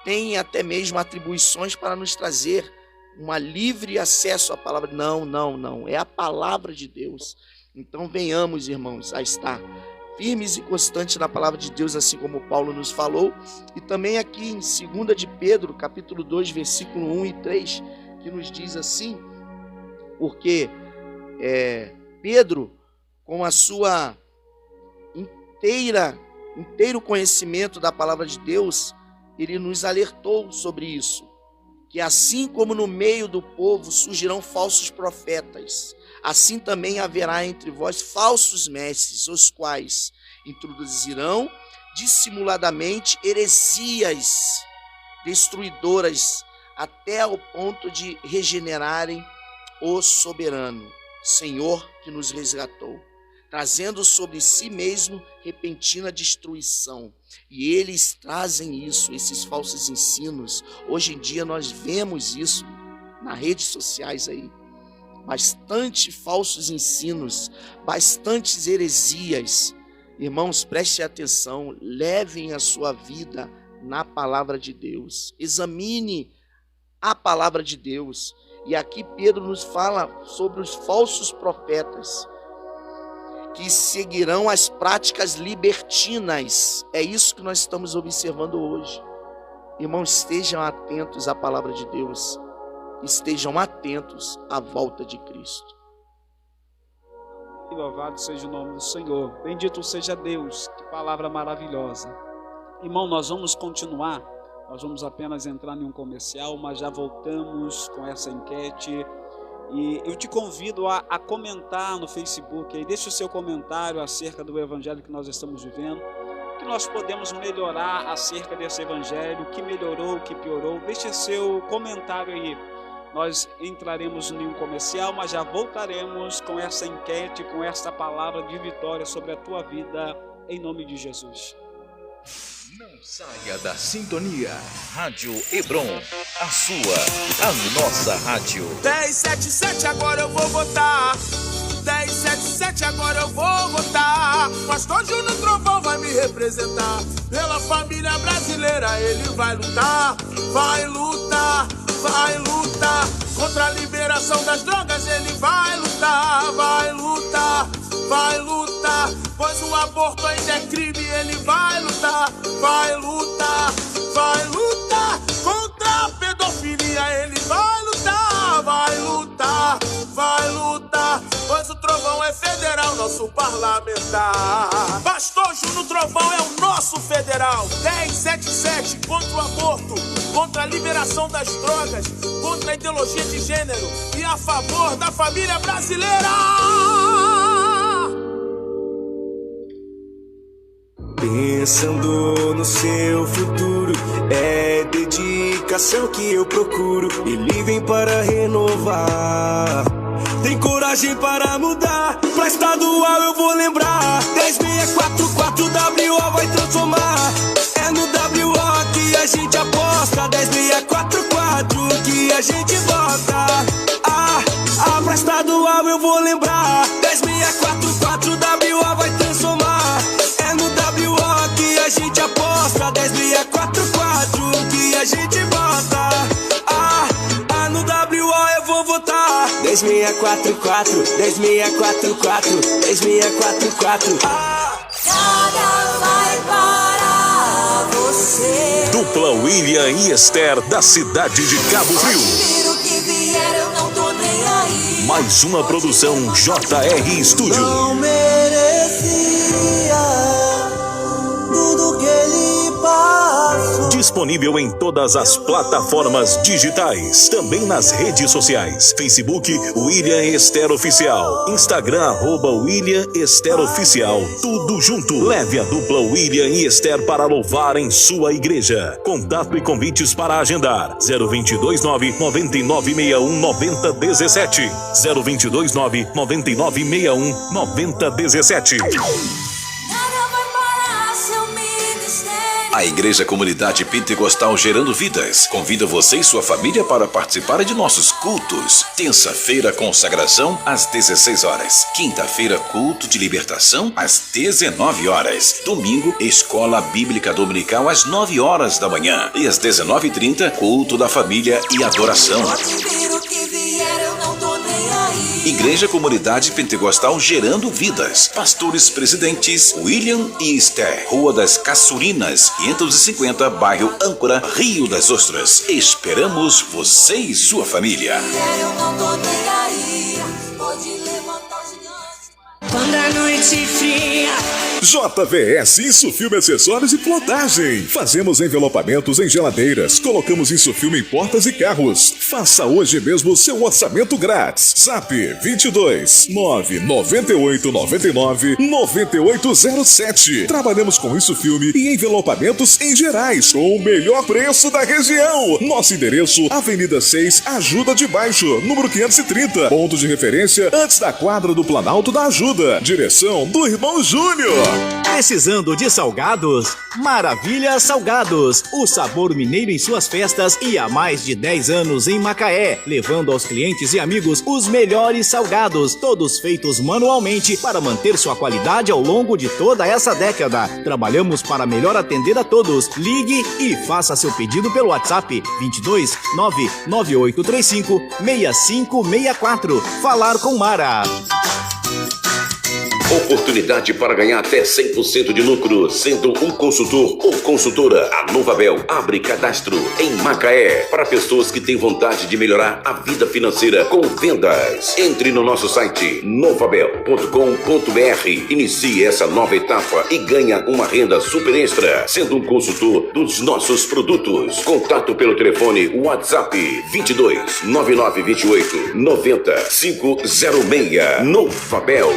tem até mesmo atribuições para nos trazer um livre acesso à palavra. Não, é a palavra de Deus. Então venhamos, irmãos, a estar firmes e constantes na palavra de Deus, assim como Paulo nos falou, e também aqui em 2 de Pedro, capítulo 2, versículo 1 e 3, que nos diz assim, porque Pedro, com a sua inteiro conhecimento da palavra de Deus, ele nos alertou sobre isso, que assim como no meio do povo surgirão falsos profetas, assim também haverá entre vós falsos mestres, os quais introduzirão dissimuladamente heresias destruidoras, até ao ponto de regenerarem o soberano, Senhor que nos resgatou, trazendo sobre si mesmo repentina destruição. E eles trazem isso, esses falsos ensinos. Hoje em dia nós vemos isso nas redes sociais aí. Bastante falsos ensinos, bastantes heresias. Irmãos, prestem atenção, levem a sua vida na palavra de Deus. Examine a palavra de Deus. E aqui Pedro nos fala sobre os falsos profetas que seguirão as práticas libertinas. É isso que nós estamos observando hoje. Irmãos, estejam atentos à palavra de Deus. Estejam atentos à volta de Cristo. E louvado seja o nome do Senhor. Bendito seja Deus. Que palavra maravilhosa. Irmão, nós vamos continuar. Nós vamos apenas entrar em um comercial, mas já voltamos com essa enquete. E eu te convido a comentar no Facebook. Aí deixa o seu comentário acerca do evangelho que nós estamos vivendo. O que nós podemos melhorar acerca desse evangelho. O que melhorou, o que piorou. Deixa seu comentário aí. Nós entraremos em um comercial, mas já voltaremos com essa enquete, com esta palavra de vitória sobre a tua vida, em nome de Jesus. Não saia da sintonia. Rádio Hebron, a sua, a nossa rádio. 1077 agora eu vou votar. 1077 agora eu vou votar. Pastor Júnior Trovão vai me representar. Pela família brasileira ele vai lutar. Vai lutar, vai lutar. Contra a liberação das drogas ele vai lutar. Vai lutar, vai lutar. Pois o aborto ainda é crime, ele vai lutar. Vai lutar, vai lutar. Contra a pedofilia ele vai lutar. Vai lutar, vai lutar. Pois o Trovão é federal, nosso parlamentar. Pastor Júnior Trovão é o nosso federal. 1077 contra o aborto, contra a liberação das drogas, contra a ideologia de gênero e a favor da família brasileira. Pensando no seu futuro, é dedicação que eu procuro. Ele vem para renovar, tem coragem para mudar. Pra estadual eu vou lembrar. 10644 WO vai transformar. É no WO que a gente aposta. 10644 que a gente vota. Pra estadual eu vou lembrar. 10644 WO vai transformar. É no WO que a gente aposta. 10644 que a gente vota. No WO eu vou votar. 10644, 10644, 10644. Nada vai parar você. Dupla William e Esther da cidade de Cabo Frio. Tiro que vier, eu não tô nem aí. Mais uma produção JR Studio. Não merecia tudo que ele passou. Disponível em todas as plataformas digitais, também nas redes sociais. Facebook William Esther Oficial, Instagram @William Esther Oficial, tudo junto. Leve a dupla William e Esther para louvar em sua igreja. Contato e convites para agendar 0229 9961 9017, 0229 9961 9017. A Igreja Comunidade Pentecostal Gerando Vidas convida você e sua família para participar de nossos cultos. Terça-feira, consagração às 16 horas. Quinta-feira, culto de libertação às 19 horas. Domingo, escola bíblica dominical às 9 horas da manhã. E às 19h30, culto da família e adoração. Igreja Comunidade Pentecostal Gerando Vidas. Pastores presidentes William e Esther. Rua das Caçurinas, 550, bairro Âncora, Rio das Ostras. Esperamos você e sua família. Eu não tô nem aí. Pode levantar os gigantes. Quando a noite fria. JVS Insufilme Acessórios e Plotagem. Fazemos envelopamentos em geladeiras. Colocamos insufilme em portas e carros. Faça hoje mesmo o seu orçamento grátis. Zap 22 998 99 9807. Trabalhamos com insufilme e envelopamentos em gerais com o melhor preço da região. Nosso endereço: Avenida 6, Ajuda de Baixo, número 530. Ponto de referência antes da quadra do Planalto da Ajuda. Direção do Irmão Júnior. Precisando de salgados? Maravilha Salgados, o sabor mineiro em suas festas e há mais de 10 anos em Macaé, levando aos clientes e amigos os melhores salgados, todos feitos manualmente para manter sua qualidade ao longo de toda essa década. Trabalhamos para melhor atender a todos. Ligue e faça seu pedido pelo WhatsApp 22 99835 6564. Falar com Mara. Oportunidade para ganhar até 100% de lucro, sendo um consultor ou consultora. A Novabel abre cadastro em Macaé para pessoas que têm vontade de melhorar a vida financeira com vendas. Entre no nosso site novabel.com.br, inicie essa nova etapa e ganha uma renda super extra, sendo um consultor dos nossos produtos. Contato pelo telefone WhatsApp 22 9928 90 506. Novabel.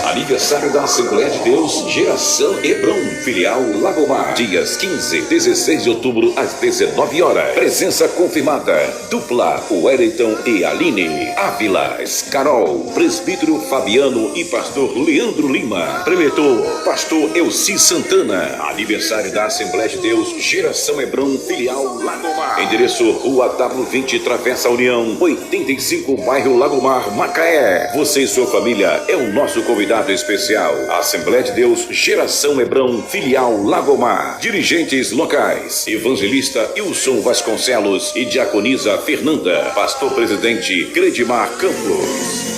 Aniversário da Assembleia de Deus, Geração Hebron, filial Lagomar. Dias 15 e 16 de outubro, às 19 horas. Presença confirmada. Dupla, Wellington e Aline. Ávilas, Carol, Presbítero Fabiano e Pastor Leandro Lima. Preletor, Pastor Elci Santana. Aniversário da Assembleia de Deus, Geração Hebron, filial Lagomar. Endereço, Rua W20, Travessa União, 85, bairro Lagomar, Macaé. Você e sua família é o nosso convidado especial. Assembleia de Deus, Geração Hebron, filial Lagomar. Dirigentes locais: Evangelista Wilson Vasconcelos e Diaconisa Fernanda. Pastor Presidente Credimar Campos.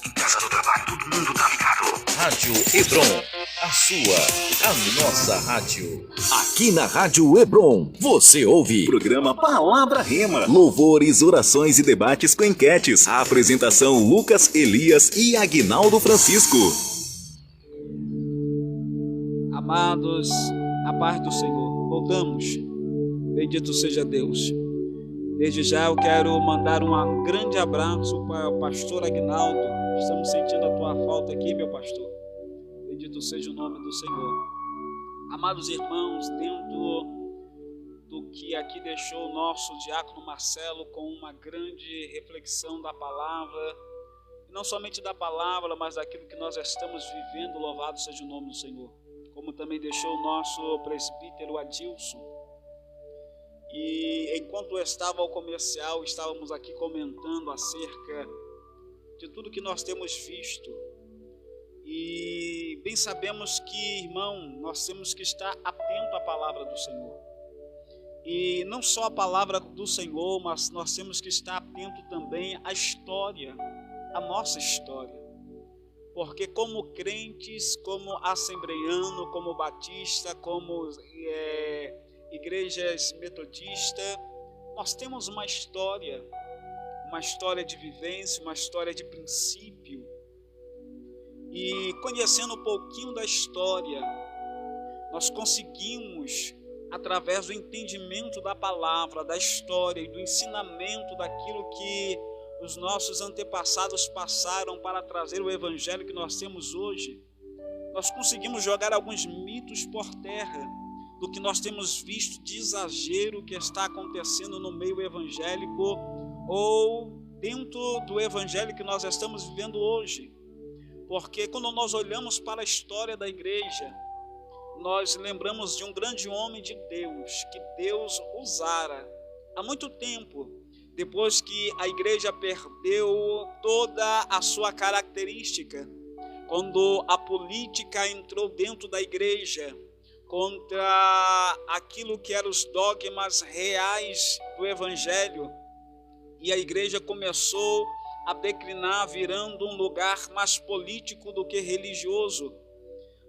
Em casa, no trabalho, todo mundo tá ligado. Rádio Hebron, a sua, a nossa rádio. Aqui na Rádio Hebron, você ouve Programa Palavra Rema. Louvores, orações e debates com enquetes. A apresentação Lucas, Elias e Aguinaldo Francisco. Amados, a paz do Senhor. Voltamos. Bendito seja Deus. Desde já eu quero mandar um grande abraço para o pastor Aguinaldo. Estamos sentindo a tua falta aqui, meu pastor. Bendito seja o nome do Senhor. Amados irmãos, dentro do que aqui deixou o nosso diácono Marcelo com uma grande reflexão da palavra, e não somente da palavra, mas daquilo que nós estamos vivendo, louvado seja o nome do Senhor. Como também deixou o nosso presbítero Adilson. E enquanto eu estava ao comercial, estávamos aqui comentando acerca de tudo que nós temos visto. E bem sabemos que, irmão, nós temos que estar atento à palavra do Senhor. E não só a palavra do Senhor, mas nós temos que estar atento também à história, à nossa história. Porque como crentes, como assembleiano, como batista, como igrejas metodistas, nós temos uma história de vivência, uma história de princípio. E conhecendo um pouquinho da história, nós conseguimos, através do entendimento da palavra, da história e do ensinamento daquilo que os nossos antepassados passaram para trazer o evangelho que nós temos hoje, nós conseguimos jogar alguns mitos por terra do que nós temos visto de exagero que está acontecendo no meio evangélico ou dentro do evangelho que nós estamos vivendo hoje. Porque quando nós olhamos para a história da igreja, nós lembramos de um grande homem de Deus, que Deus usara há muito tempo, depois que a igreja perdeu toda a sua característica, quando a política entrou dentro da igreja, contra aquilo que eram os dogmas reais do evangelho, e a igreja começou a declinar, virando um lugar mais político do que religioso.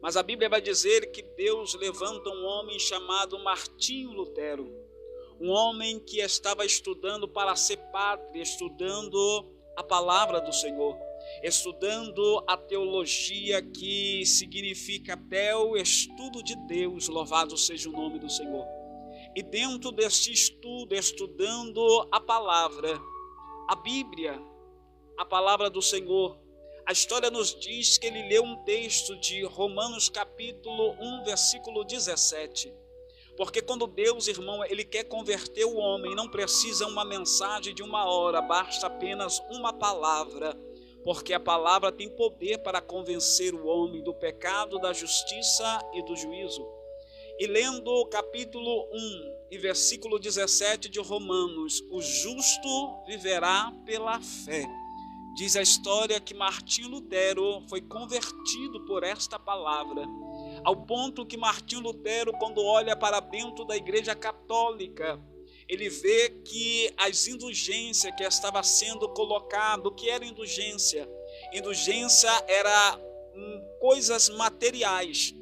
Mas a Bíblia vai dizer que Deus levanta um homem chamado Martinho Lutero, um homem que estava estudando para ser padre, estudando a palavra do Senhor, estudando a teologia, que significa tel, estudo de Deus, louvado seja o nome do Senhor. E dentro deste estudo, estudando a palavra, a Bíblia, a palavra do Senhor, a história nos diz que ele leu um texto de Romanos capítulo 1, versículo 17. Porque quando Deus, irmão, ele quer converter o homem, não precisa uma mensagem de uma hora, basta apenas uma palavra. Porque a palavra tem poder para convencer o homem do pecado, da justiça e do juízo. E lendo o capítulo 1 e versículo 17 de Romanos, o justo viverá pela fé. Diz a história que Martinho Lutero foi convertido por esta palavra, ao ponto que Martinho Lutero, quando olha para dentro da igreja católica, ele vê que as indulgências que estava sendo colocado, o que era indulgência? Indulgência era coisas materiais,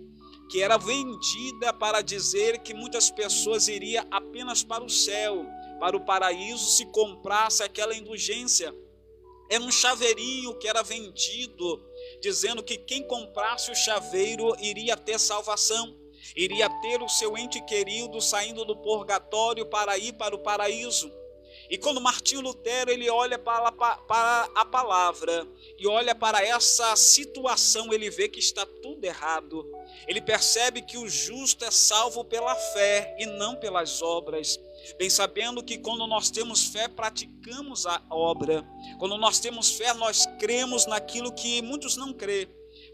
que era vendida para dizer que muitas pessoas iriam apenas para o céu, para o paraíso, se comprasse aquela indulgência. Era um chaveirinho que era vendido, dizendo que quem comprasse o chaveiro iria ter salvação, iria ter o seu ente querido saindo do purgatório para ir para o paraíso. E quando Martinho Lutero ele olha para a palavra e olha para essa situação, ele vê que está tudo errado. Ele percebe que o justo é salvo pela fé e não pelas obras. Bem sabendo que quando nós temos fé, praticamos a obra. Quando nós temos fé, nós cremos naquilo que muitos não crêem.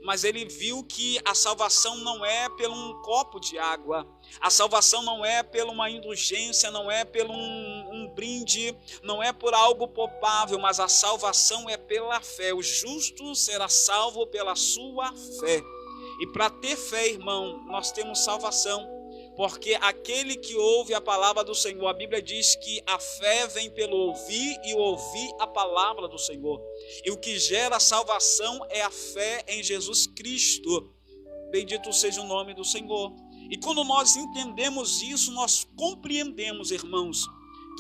Mas ele viu que a salvação não é pelo um copo de água, a salvação não é pela uma indulgência, não é pelo um brinde, não é por algo palpável, mas a salvação é pela fé. O justo será salvo pela sua fé. E para ter fé, irmão, nós temos salvação, porque aquele que ouve a palavra do Senhor, a Bíblia diz que a fé vem pelo ouvir e ouvir a palavra do Senhor. E o que gera salvação é a fé em Jesus Cristo. Bendito seja o nome do Senhor. E quando nós entendemos isso, nós compreendemos, irmãos,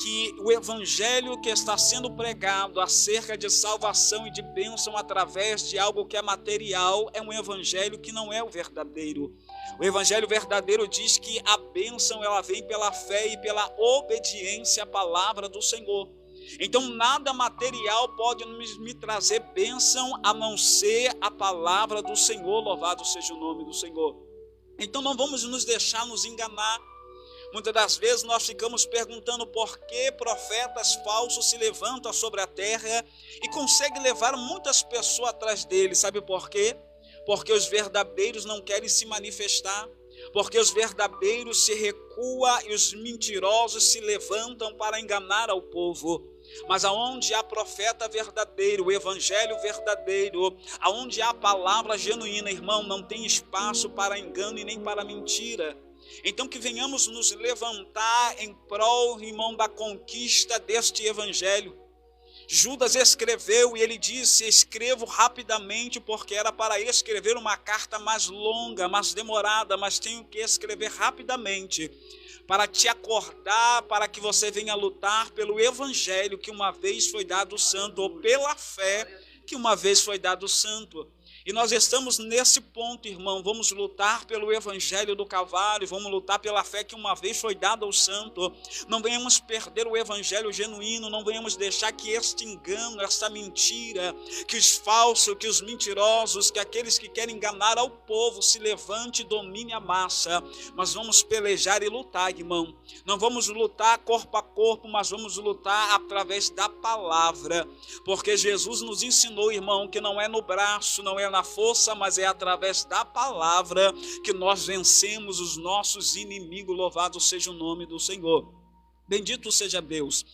que o evangelho que está sendo pregado acerca de salvação e de bênção através de algo que é material é um evangelho que não é o verdadeiro. O evangelho verdadeiro diz que a bênção ela vem pela fé e pela obediência à palavra do Senhor. Então nada material pode me trazer bênção a não ser a palavra do Senhor, louvado seja o nome do Senhor. Então não vamos nos deixar nos enganar. Muitas das vezes nós ficamos perguntando por que profetas falsos se levantam sobre a terra e conseguem levar muitas pessoas atrás deles. Sabe por quê? Porque os verdadeiros não querem se manifestar, porque os verdadeiros se recuam e os mentirosos se levantam para enganar ao povo. Mas aonde há profeta verdadeiro, o evangelho verdadeiro, aonde há palavra genuína, irmão, não tem espaço para engano e nem para mentira. Então que venhamos nos levantar em prol, irmão, da conquista deste evangelho. Judas escreveu e ele disse: escrevo rapidamente, porque era para escrever uma carta mais longa, mais demorada, mas tenho que escrever rapidamente, para te acordar, para que você venha lutar pelo evangelho que uma vez foi dado santo, ou pela fé que uma vez foi dado santo. E nós estamos nesse ponto, irmão. Vamos lutar pelo evangelho do Calvário, vamos lutar pela fé que uma vez foi dada ao santo. Não venhamos perder o evangelho genuíno, não venhamos deixar que este engano, esta mentira, que os falsos, que os mentirosos, que aqueles que querem enganar ao povo se levante e domine a massa. Mas vamos pelejar e lutar, irmão. Não vamos lutar corpo a corpo, mas vamos lutar através da palavra, porque Jesus nos ensinou, irmão, que não é no braço, não é na força, mas é através da palavra que nós vencemos os nossos inimigos. Louvado seja o nome do Senhor. Bendito seja Deus.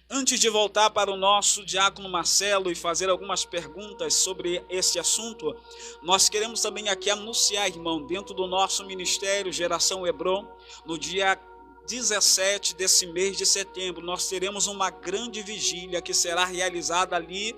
Antes de voltar para o nosso diácono Marcelo e fazer algumas perguntas sobre esse assunto, nós queremos também aqui anunciar, irmão, dentro do nosso ministério Geração Hebron, no dia 17 desse mês de setembro, nós teremos uma grande vigília que será realizada ali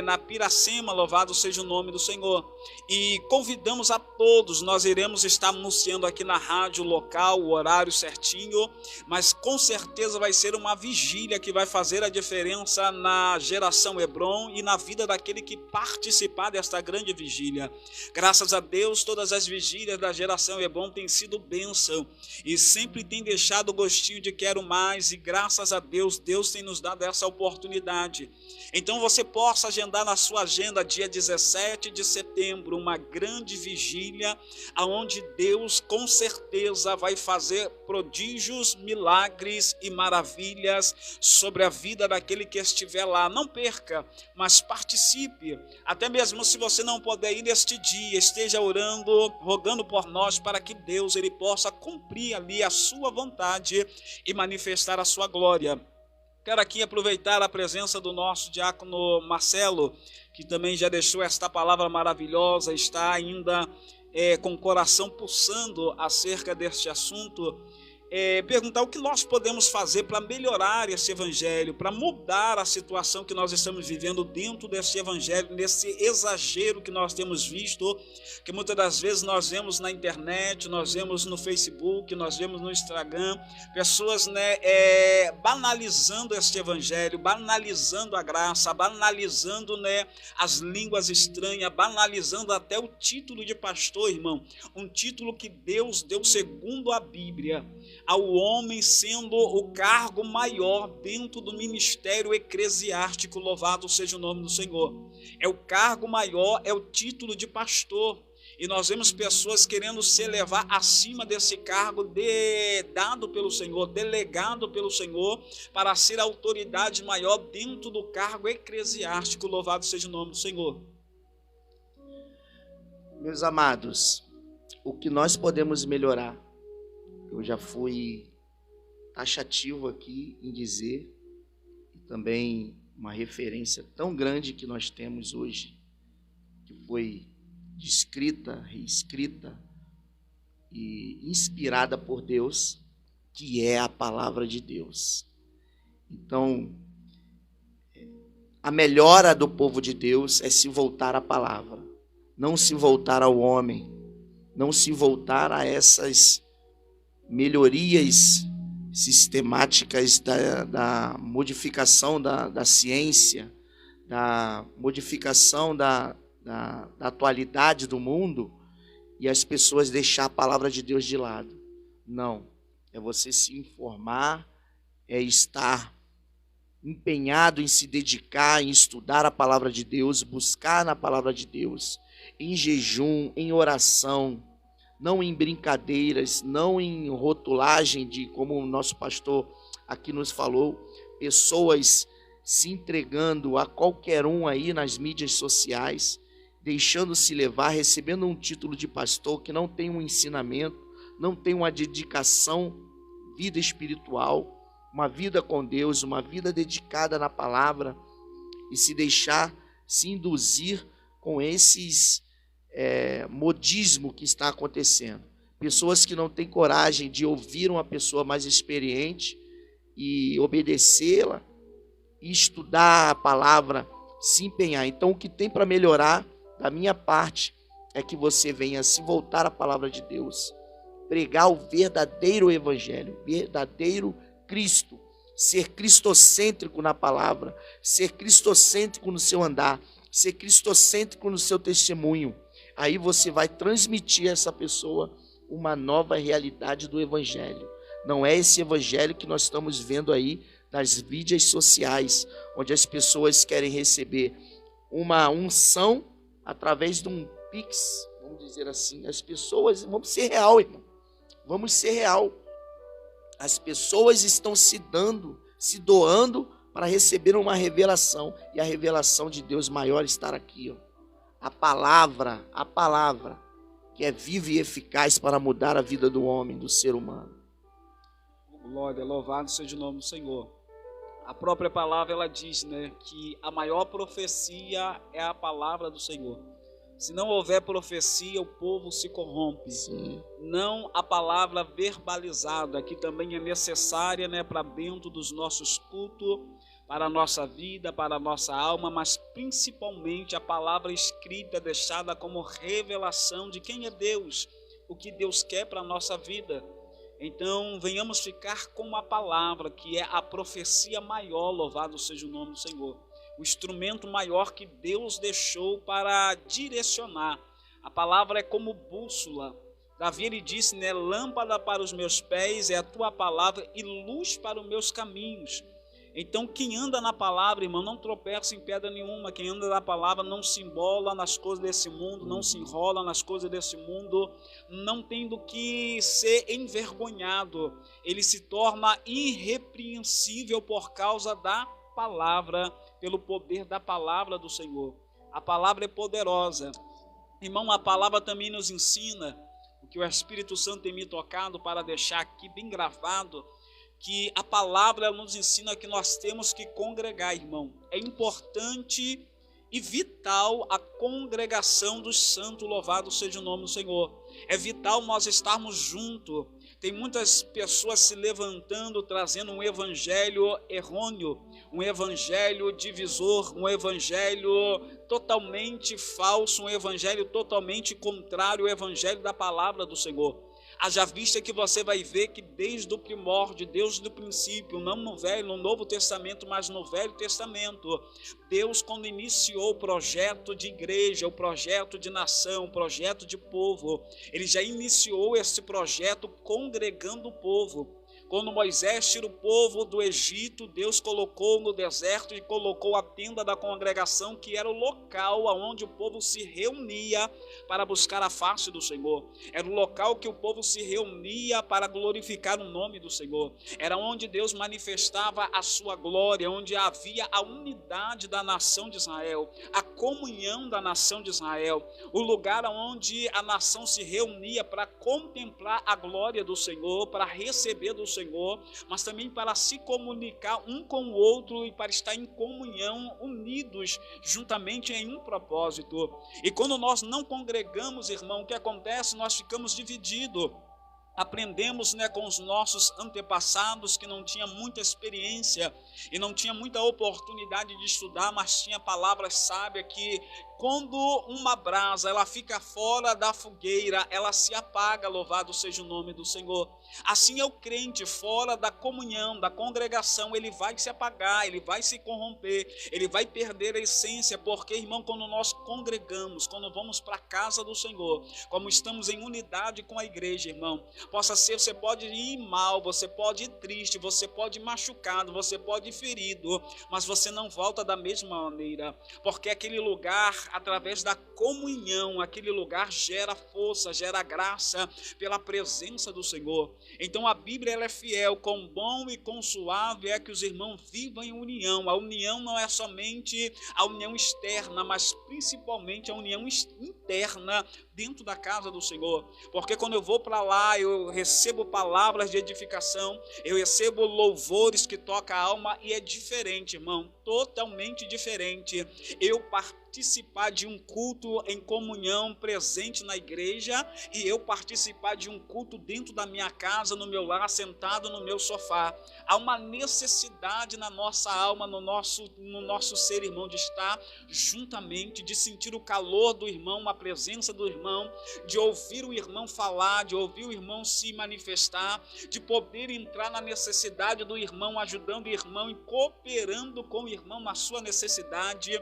na Piracema, louvado seja o nome do Senhor. E convidamos a todos, nós iremos estar anunciando aqui na rádio local o horário certinho, mas com certeza vai ser uma vigília que vai fazer a diferença na Geração Hebron e na vida daquele que participar desta grande vigília. Graças a Deus, todas as vigílias da Geração Hebron têm sido bênção e sempre tem deixado o gostinho de quero mais, e graças a Deus, Deus tem nos dado essa oportunidade. Então você possa agendar na sua agenda dia 17 de setembro, uma grande vigília, aonde Deus com certeza vai fazer prodígios, milagres e maravilhas sobre a vida daquele que estiver lá. Não perca, mas participe. Até mesmo se você não puder ir neste dia, esteja orando, rogando por nós, para que Deus ele possa cumprir ali a sua vontade e manifestar a sua glória. Quero aqui aproveitar a presença do nosso diácono Marcelo, que também já deixou esta palavra maravilhosa, está ainda com o coração pulsando acerca deste assunto. perguntar o que nós podemos fazer para melhorar esse evangelho, para mudar a situação que nós estamos vivendo dentro desse evangelho, nesse exagero que nós temos visto, que muitas das vezes nós vemos na internet, nós vemos no Facebook, nós vemos no Instagram, pessoas, né, banalizando este evangelho, banalizando a graça, banalizando, né, as línguas estranhas, banalizando até o título de pastor, irmão, um título que Deus deu segundo a Bíblia ao homem, sendo o cargo maior dentro do ministério eclesiástico. Louvado seja o nome do Senhor. É o cargo maior, é o título de pastor. E nós vemos pessoas querendo se elevar acima desse cargo dado pelo Senhor, delegado pelo Senhor, para ser a autoridade maior dentro do cargo eclesiástico. Louvado seja o nome do Senhor. Meus amados, o que nós podemos melhorar? Eu já fui taxativo aqui em dizer, e também uma referência tão grande que nós temos hoje, que foi descrita, reescrita e inspirada por Deus, que é a palavra de Deus. Então, a melhora do povo de Deus é se voltar à palavra, não se voltar ao homem, não se voltar a essas melhorias sistemáticas da modificação da ciência, da modificação da atualidade do mundo, e as pessoas deixar a palavra de Deus de lado. Não, é você se informar, é estar empenhado em se dedicar, em estudar a palavra de Deus, buscar na palavra de Deus, em jejum, em oração, não em brincadeiras, não em rotulagem de, como o nosso pastor aqui nos falou, pessoas se entregando a qualquer um aí nas mídias sociais, deixando-se levar, recebendo um título de pastor que não tem um ensinamento, não tem uma dedicação, vida espiritual, uma vida com Deus, uma vida dedicada na palavra, e se deixar se induzir com esses modismo que está acontecendo. Pessoas que não têm coragem de ouvir uma pessoa mais experiente e obedecê-la, e estudar a palavra, se empenhar. Então, o que tem para melhorar da minha parte é que você venha se voltar à palavra de Deus, pregar o verdadeiro evangelho, verdadeiro Cristo, ser cristocêntrico na palavra, ser cristocêntrico no seu andar, ser cristocêntrico no seu testemunho. Aí você vai transmitir a essa pessoa uma nova realidade do evangelho. Não é esse evangelho que nós estamos vendo aí nas mídias sociais, onde as pessoas querem receber uma unção através de um pix, vamos dizer assim. As pessoas, vamos ser real, irmão, vamos ser real. As pessoas estão se doando para receber uma revelação, e a revelação de Deus maior está aqui, ó. A palavra, que é viva e eficaz para mudar a vida do homem, do ser humano. Glória, louvado seja o nome do Senhor. A própria palavra, ela diz, né, que a maior profecia é a palavra do Senhor. Se não houver profecia, o povo se corrompe. Sim. Não a palavra verbalizada, que também é necessária, né, para dentro dos nossos cultos, para a nossa vida, para a nossa alma, mas principalmente a palavra escrita, deixada como revelação de quem é Deus, o que Deus quer para a nossa vida. Então, venhamos ficar com a palavra, que é a profecia maior, louvado seja o nome do Senhor. O instrumento maior que Deus deixou para direcionar. A palavra é como bússola. Davi, ele disse, né, lâmpada para os meus pés é a tua palavra e luz para os meus caminhos. Então, quem anda na palavra, irmão, não tropeça em pedra nenhuma. Quem anda na palavra não se embola nas coisas desse mundo, não se enrola nas coisas desse mundo, não tendo que ser envergonhado. Ele se torna irrepreensível por causa da palavra, pelo poder da palavra do Senhor. A palavra é poderosa. Irmão, a palavra também nos ensina, o que o Espírito Santo tem me tocado para deixar aqui bem gravado, que a palavra nos ensina que nós temos que congregar, irmão. É importante e vital a congregação dos santos, louvado seja o nome do Senhor. É vital nós estarmos juntos. Tem muitas pessoas se levantando, trazendo um evangelho errôneo, um evangelho divisor, um evangelho totalmente falso, um evangelho totalmente contrário ao evangelho da palavra do Senhor. Haja vista que você vai ver que desde o primórdio, desde o princípio, não no Velho, no Novo Testamento, mas no Velho Testamento, Deus, quando iniciou o projeto de igreja, o projeto de nação, o projeto de povo, Ele já iniciou esse projeto congregando o povo. Quando Moisés tira o povo do Egito, Deus colocou no deserto e colocou a tenda da congregação, que era o local onde o povo se reunia para buscar a face do Senhor. Era o local que o povo se reunia para glorificar o nome do Senhor. Era onde Deus manifestava a sua glória, onde havia a unidade da nação de Israel, a comunhão da nação de Israel, o lugar onde a nação se reunia para contemplar a glória do Senhor, para receber do Senhor, mas também para se comunicar um com o outro e para estar em comunhão, unidos juntamente em um propósito. E quando nós não congregamos, irmão, o que acontece? Nós ficamos divididos. Aprendemos, com os nossos antepassados que não tinham muita experiência e não tinha muita oportunidade de estudar, mas tinha palavras sábias que quando uma brasa ela fica fora da fogueira, ela se apaga, louvado seja o nome do Senhor. Assim é o crente fora da comunhão, da congregação, ele vai se apagar, ele vai se corromper, ele vai perder a essência, porque, irmão, quando nós congregamos, quando vamos para a casa do Senhor, como estamos em unidade com a igreja, irmão, possa ser, você pode ir mal, você pode ir triste, você pode ir machucado, você pode ir ferido, mas você não volta da mesma maneira, porque aquele lugar, através da comunhão, aquele lugar gera força, gera graça pela presença do Senhor. Então a Bíblia ela é fiel, quão bom e quão suave é que os irmãos vivam em união. A união não é somente a união externa, mas principalmente a união interna dentro da casa do Senhor. Porque quando eu vou para lá, eu recebo palavras de edificação, eu recebo louvores que tocam a alma e é diferente, irmão, totalmente diferente. Eu participar de um culto em comunhão presente na igreja e eu participar de um culto dentro da minha casa, no meu lar, sentado no meu sofá. Há uma necessidade na nossa alma, no nosso ser, irmão, de estar juntamente, de sentir o calor do irmão, a presença do irmão, de ouvir o irmão falar, de ouvir o irmão se manifestar, de poder entrar na necessidade do irmão, ajudando o irmão e cooperando com o irmão na sua necessidade,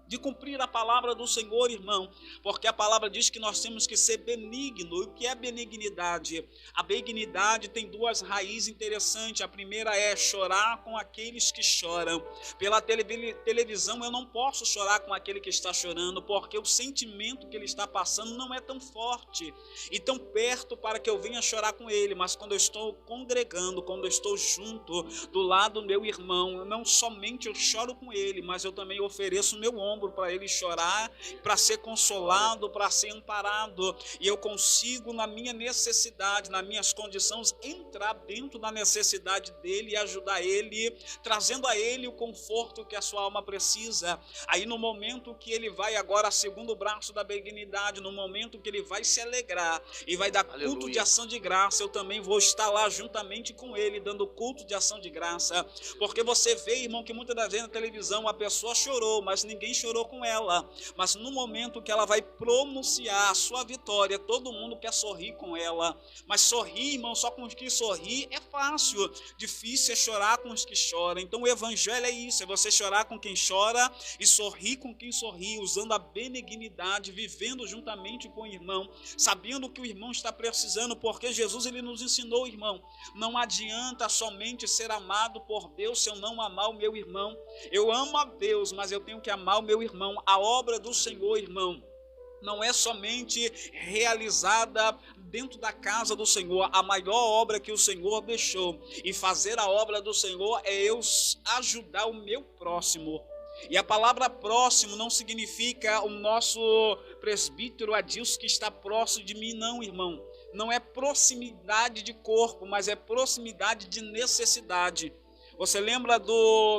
de cumprir a palavra do Senhor, irmão, porque a palavra diz que nós temos que ser benigno. E o que é benignidade? A benignidade tem duas raízes interessantes. A primeira é chorar com aqueles que choram. Pela televisão eu não posso chorar com aquele que está chorando, porque o sentimento que ele está passando não é tão forte e tão perto para que eu venha chorar com ele. Mas quando eu estou congregando, quando eu estou junto do lado do meu irmão, não somente eu choro com ele, mas eu também ofereço o meu ombro para ele chorar, para ser consolado, para ser amparado, e eu consigo na minha necessidade, nas minhas condições, entrar dentro da necessidade dele e ajudar ele, trazendo a ele o conforto que a sua alma precisa. Aí no momento que ele vai agora segundo o braço da benignidade, no momento que ele vai se alegrar e vai dar culto de ação de graça, eu também vou estar lá juntamente com ele, dando culto de ação de graça, porque você vê, irmão, que muitas das vezes na televisão a pessoa chorou, mas ninguém chorou com ela, mas no momento que ela vai pronunciar a sua vitória, todo mundo quer sorrir com ela, mas sorrir, irmão, só com os que sorrir é fácil, difícil é chorar com os que choram. Então o evangelho é isso, é você chorar com quem chora e sorrir com quem sorri, usando a benignidade, vivendo juntamente com o irmão, sabendo o que o irmão está precisando, porque Jesus ele nos ensinou, irmão, não adianta somente ser amado por Deus se eu não amar o meu irmão. Eu amo a Deus, mas eu tenho que amar o meu irmão. A obra do Senhor, irmão, não é somente realizada dentro da casa do Senhor. A maior obra que o Senhor deixou, e fazer a obra do Senhor, é eu ajudar o meu próximo. E a palavra próximo não significa o nosso presbítero Adilson que está próximo de mim, não, irmão. Não é proximidade de corpo, mas é proximidade de necessidade. Você lembra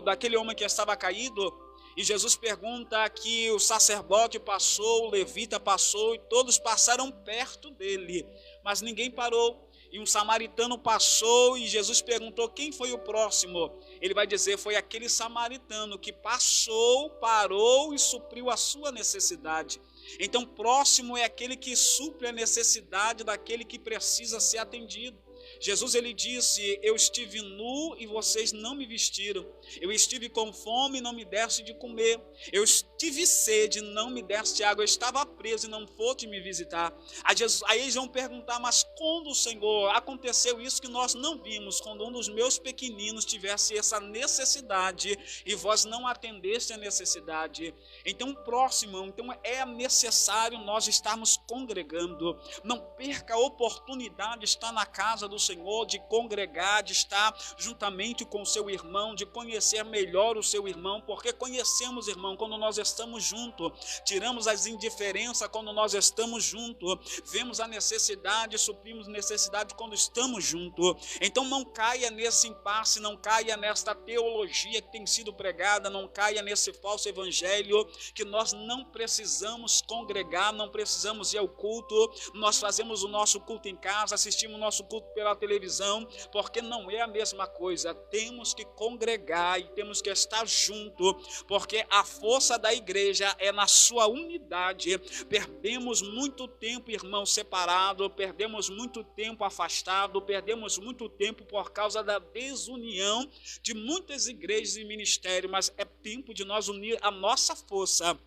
daquele homem que estava caído? E Jesus pergunta que o sacerdote passou, o levita passou, e todos passaram perto dele, mas ninguém parou. e um samaritano passou e Jesus perguntou quem foi o próximo. Ele vai dizer, foi aquele samaritano que passou, parou e supriu a sua necessidade. Então, próximo é aquele que supre a necessidade daquele que precisa ser atendido. Jesus, ele disse, eu estive nu e vocês não me vestiram. Eu estive com fome e não me deste de comer. Eu tive sede e não me deste água. Eu estava preso e não foste me visitar. Aí eles vão perguntar, mas quando, Senhor, aconteceu isso que nós não vimos? Quando um dos meus pequeninos tivesse essa necessidade e vós não atendeste a necessidade. Então, próximo, então é necessário nós estarmos congregando. Não perca a oportunidade de estar na casa do Senhor, de congregar, de estar juntamente com o seu irmão, de conhecer melhor o seu irmão, porque conhecemos, irmão, quando nós estamos juntos, tiramos as indiferenças quando nós estamos juntos, vemos a necessidade, suprimos necessidade quando estamos juntos. Então não caia nesse impasse, não caia nesta teologia que tem sido pregada, não caia nesse falso evangelho, que nós não precisamos congregar, não precisamos ir ao culto, nós fazemos o nosso culto em casa, assistimos o nosso culto pela televisão, porque não é a mesma coisa. Temos que congregar e temos que estar junto, porque a força da igreja é na sua unidade. Perdemos muito tempo, irmão, separado, perdemos muito tempo afastado, perdemos muito tempo por causa da desunião de muitas igrejas e ministérios, mas é tempo de nós unir a nossa força.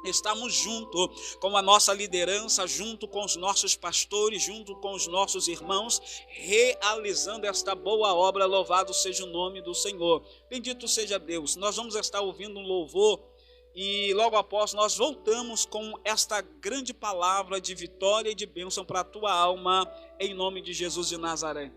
Estamos junto com a nossa liderança, junto com os nossos pastores, junto com os nossos irmãos, realizando esta boa obra. Louvado seja o nome do Senhor. Bendito seja Deus. Nós vamos estar ouvindo um louvor e logo após nós voltamos com esta grande palavra de vitória e de bênção para a tua alma, em nome de Jesus de Nazaré.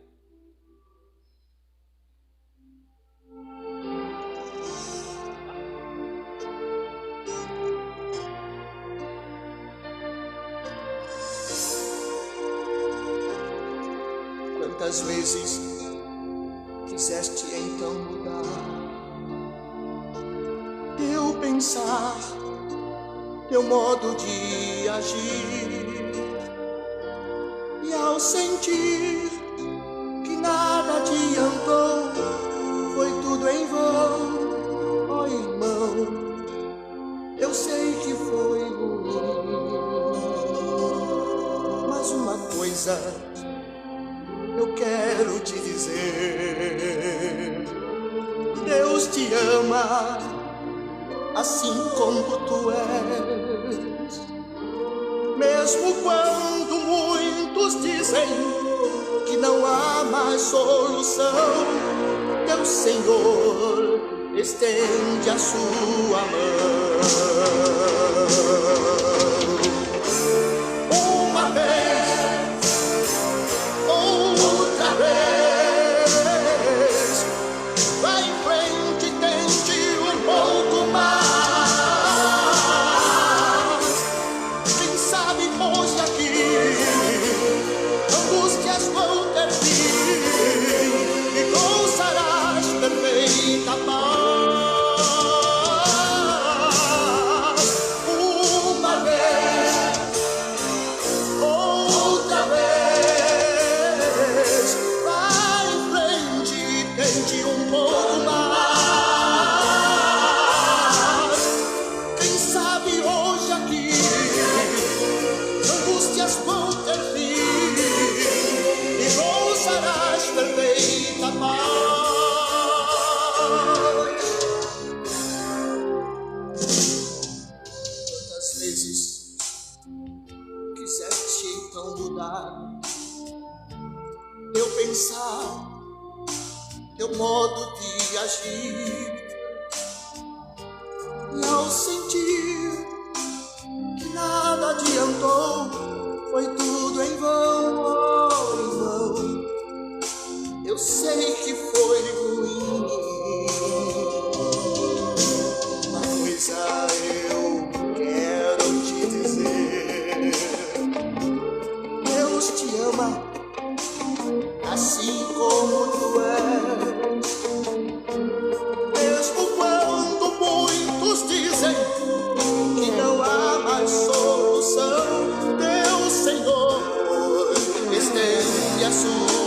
Quantas vezes quiseste então mudar teu pensar, teu modo de agir, e ao sentir que nada adiantou, foi tudo em vão, ó irmão, eu sei que foi ruim, mas uma coisa eu quero te dizer, Deus te ama assim como tu és, mesmo quando muitos dizem que não há mais solução, teu Senhor estende a sua mão. Uma vez, outra vez, vai em frente, tente um pouco mais. Quem sabe hoje aqui angústias vão ter fim e gozarás perfeita paz. Uma vez, outra vez, vai em frente, tente um pouco mais. Quem sabe hoje aqui angústias vão ter fim e gozarás perfeita paz. Quantas vezes quiseste então mudar teu pensar, teu modo de agir, e ao sentir que nada adiantou, foi tudo em vão, oh irmão, eu sei que foi ruim, uma coisa eu quero te dizer, Deus te ama assim como tu és, mesmo quando muitos dizem que não há mais solução, teu Senhor estende a sua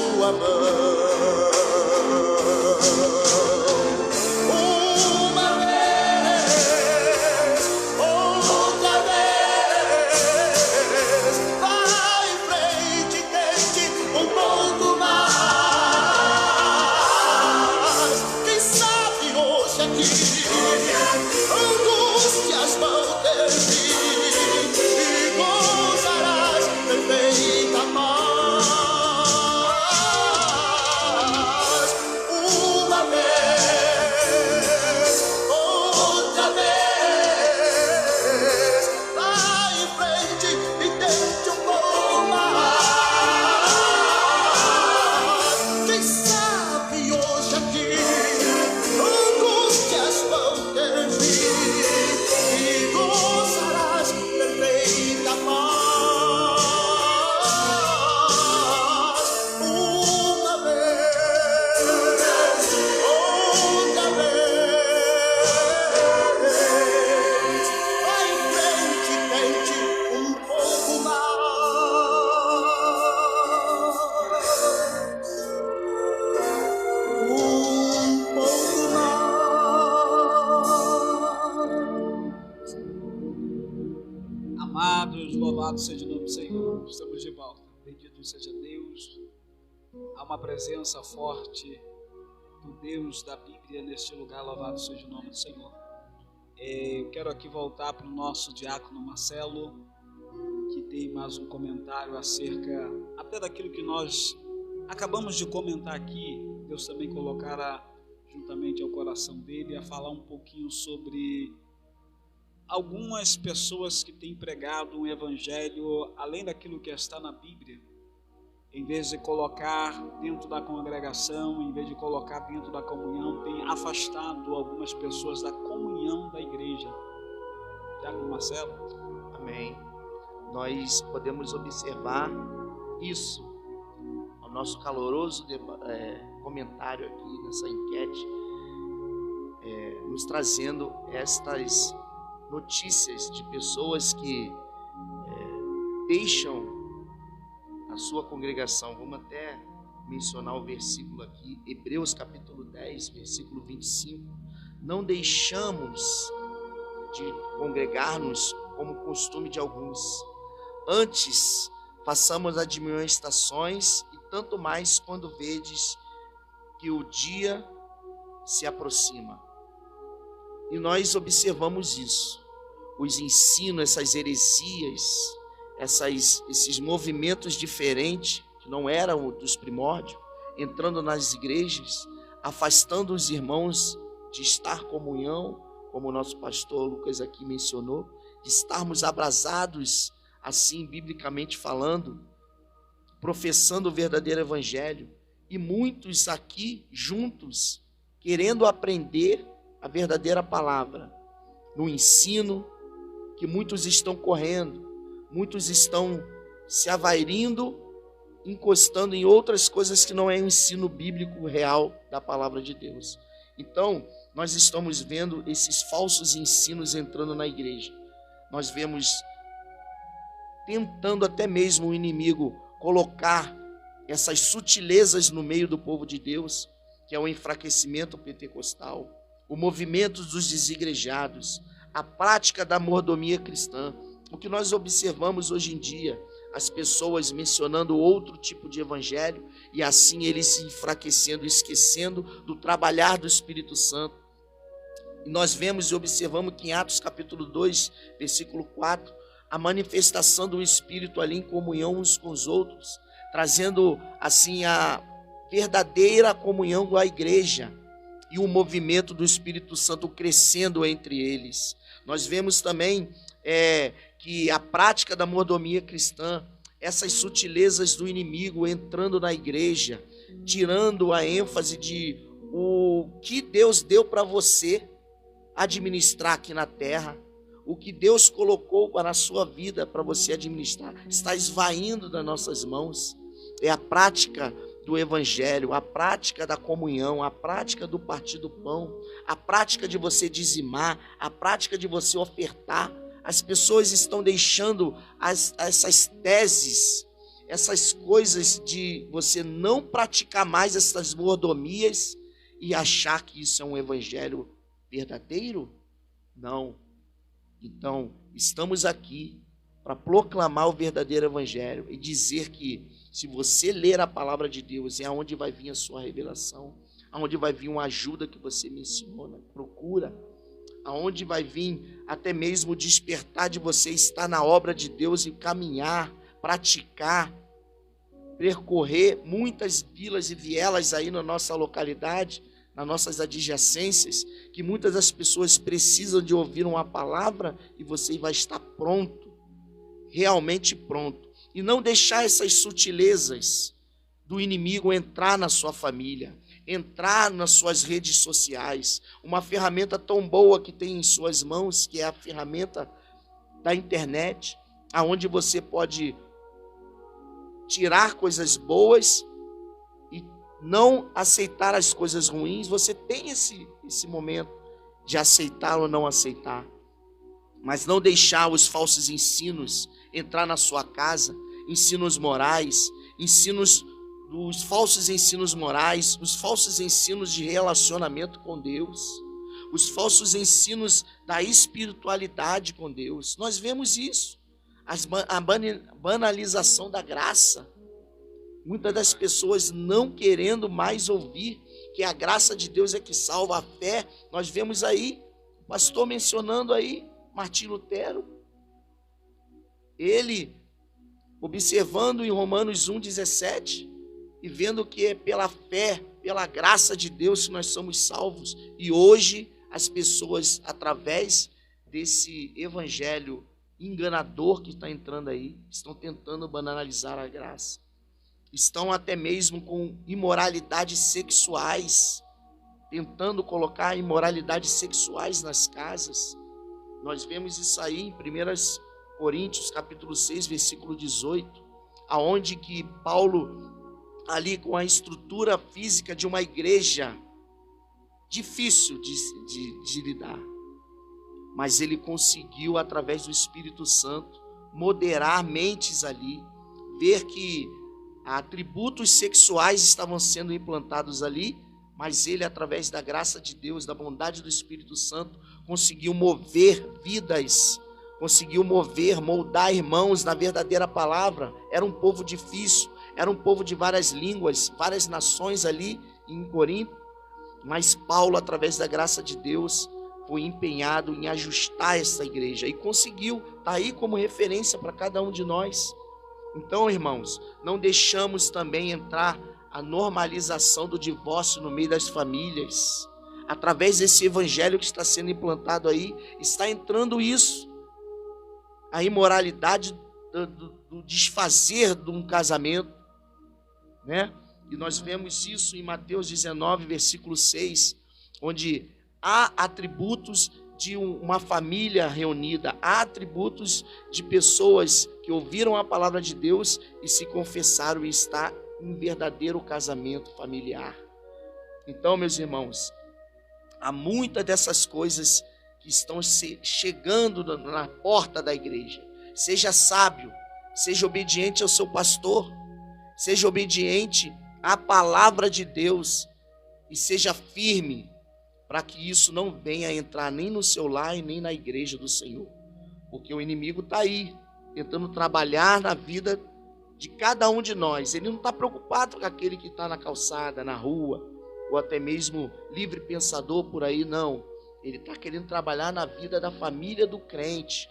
Louvado seja o nome do Senhor. Estamos de volta. Bendito seja Deus. Há uma presença forte do Deus da Bíblia neste lugar. Louvado seja o nome do Senhor. Eu quero aqui voltar para o nosso diácono Marcelo, que tem mais um comentário acerca até daquilo que nós acabamos de comentar aqui. Deus também colocará juntamente ao coração dele a falar um pouquinho sobre algumas pessoas que têm pregado um evangelho além daquilo que está na Bíblia, em vez de colocar dentro da congregação, em vez de colocar dentro da comunhão, tem afastado algumas pessoas da comunhão da igreja. Diácono Marcelo. Amém. Nós podemos observar isso ao nosso caloroso comentário aqui nessa enquete, nos trazendo estas notícias de pessoas que deixam a sua congregação. Vamos até mencionar o versículo aqui, Hebreus capítulo 10, versículo 25. Não deixamos de congregar-nos como costume de alguns. Antes, façamos admoestações, e tanto mais quando vedes que o dia se aproxima. E nós observamos isso. Os ensinos, essas heresias, esses movimentos diferentes, que não eram dos primórdios, entrando nas igrejas, afastando os irmãos de estar comunhão, como o nosso pastor Lucas aqui mencionou, de estarmos abrasados, assim, biblicamente falando, professando o verdadeiro evangelho, e muitos aqui juntos, querendo aprender a verdadeira palavra, no ensino, que muitos estão correndo, muitos estão se avairindo, encostando em outras coisas que não é o ensino bíblico real da palavra de Deus. Então, nós estamos vendo esses falsos ensinos entrando na igreja. Nós vemos tentando até mesmo o inimigo colocar essas sutilezas no meio do povo de Deus, que é o enfraquecimento pentecostal, o movimento dos desigrejados, a prática da mordomia cristã. O que nós observamos hoje em dia, as pessoas mencionando outro tipo de evangelho e assim eles se enfraquecendo, esquecendo do trabalhar do Espírito Santo. E nós vemos e observamos que em Atos capítulo 2, versículo 4, a manifestação do Espírito ali em comunhão uns com os outros, trazendo assim a verdadeira comunhão com a igreja e o movimento do Espírito Santo crescendo entre eles. Nós vemos também que a prática da mordomia cristã, essas sutilezas do inimigo entrando na igreja, tirando a ênfase de o que Deus deu para você administrar aqui na terra, o que Deus colocou para a sua vida para você administrar, está esvaindo das nossas mãos. É a prática do evangelho, a prática da comunhão, a prática do partir do pão, a prática de você dizimar, a prática de você ofertar. As pessoas estão deixando essas teses, essas coisas de você não praticar mais essas mordomias e achar que isso é um evangelho verdadeiro? Não. Então, estamos aqui para proclamar o verdadeiro evangelho e dizer que se você ler a palavra de Deus, é aonde vai vir a sua revelação, aonde vai vir uma ajuda que você menciona, procura, aonde vai vir até mesmo o despertar de você estar na obra de Deus e caminhar, praticar, percorrer muitas vilas e vielas aí na nossa localidade, nas nossas adjacências, que muitas das pessoas precisam de ouvir uma palavra e você vai estar pronto, realmente pronto. E não deixar essas sutilezas do inimigo entrar na sua família, entrar nas suas redes sociais. Uma ferramenta tão boa que tem em suas mãos, que é a ferramenta da internet, aonde você pode tirar coisas boas e não aceitar as coisas ruins. Você tem esse momento de aceitar ou não aceitar, mas não deixar os falsos ensinos entrar na sua casa, ensinos morais, os falsos ensinos morais, os falsos ensinos de relacionamento com Deus, os falsos ensinos da espiritualidade com Deus. Nós vemos isso. a banalização da graça. Muitas das pessoas não querendo mais ouvir que a graça de Deus é que salva a fé. Nós vemos aí, o pastor mencionando aí, Martinho Lutero. Ele, observando em Romanos 1,17, e vendo que é pela fé, pela graça de Deus que nós somos salvos. E hoje as pessoas, através desse evangelho enganador que está entrando aí, estão tentando banalizar a graça. Estão até mesmo com imoralidades sexuais, tentando colocar imoralidades sexuais nas casas. Nós vemos isso aí em 1 Coríntios, capítulo 6, versículo 18, aonde que Paulo, ali com a estrutura física de uma igreja, difícil de lidar, mas ele conseguiu, através do Espírito Santo, moderar mentes ali, ver que atributos sexuais estavam sendo implantados ali, mas ele, através da graça de Deus, da bondade do Espírito Santo, conseguiu mover vidas, conseguiu moldar irmãos na verdadeira palavra. Era um povo difícil, era um povo de várias línguas, várias nações ali em Corinto, mas Paulo, através da graça de Deus, foi empenhado em ajustar essa igreja e conseguiu, está aí como referência para cada um de nós. Então, irmãos, não deixamos também entrar a normalização do divórcio no meio das famílias. Através desse evangelho que está sendo implantado aí, está entrando isso, a imoralidade do desfazer de um casamento, né? E nós vemos isso em Mateus 19, versículo 6, onde há atributos de uma família reunida, há atributos de pessoas que ouviram a palavra de Deus e se confessaram e está em verdadeiro casamento familiar. Então, meus irmãos, há muitas dessas coisas que estão chegando na porta da igreja. Seja sábio, seja obediente ao seu pastor, seja obediente à palavra de Deus e seja firme para que isso não venha entrar nem no seu lar e nem na igreja do Senhor. Porque o inimigo está aí, tentando trabalhar na vida de cada um de nós. Ele não está preocupado com aquele que está na calçada, na rua, ou até mesmo livre pensador por aí, não. Ele está querendo trabalhar na vida da família do crente,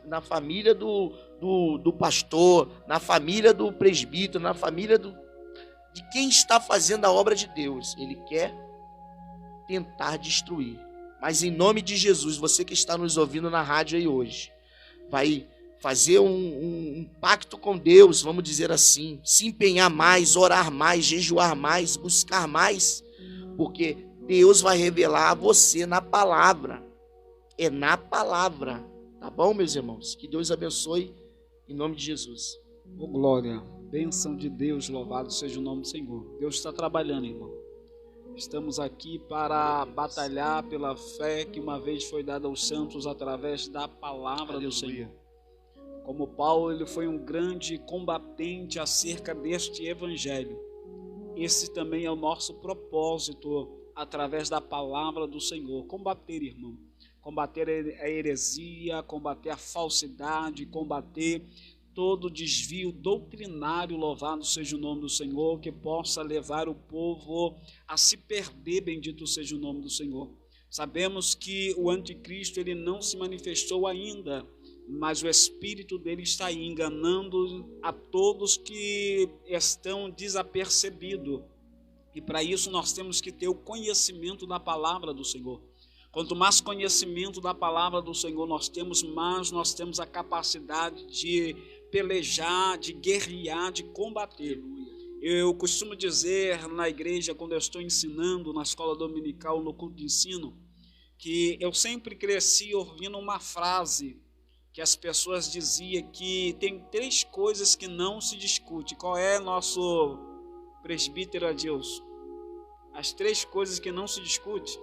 na família do pastor, na família do presbítero, na família de quem está fazendo a obra de Deus. Ele quer tentar destruir. Mas em nome de Jesus, você que está nos ouvindo na rádio aí hoje, vai fazer um pacto com Deus, vamos dizer assim, se empenhar mais, orar mais, jejuar mais, buscar mais, porque Deus vai revelar a você na palavra. É na palavra. Tá bom, meus irmãos? Que Deus abençoe em nome de Jesus. Oh, glória. Bênção de Deus, louvado seja o nome do Senhor. Deus está trabalhando, irmão. Estamos aqui para batalhar pela fé que uma vez foi dada aos santos através da palavra do Senhor. Como Paulo, ele foi um grande combatente acerca deste evangelho. Esse também é o nosso propósito através da palavra do Senhor. Combater, irmão. Combater a heresia, combater a falsidade, combater todo desvio doutrinário, louvado seja o nome do Senhor, que possa levar o povo a se perder, bendito seja o nome do Senhor. Sabemos que o anticristo ele não se manifestou ainda, mas o espírito dele está aí enganando a todos que estão desapercebidos. E para isso nós temos que ter o conhecimento da palavra do Senhor. Quanto mais conhecimento da palavra do Senhor nós temos, mais nós temos a capacidade de pelejar, de guerrear, de combater. Eu costumo dizer na igreja, quando eu estou ensinando na escola dominical, no culto de ensino, que eu sempre cresci ouvindo uma frase que as pessoas diziam que tem 3 coisas que não se discute. Qual é, nosso presbítero Adilson? As 3 coisas que não se discute?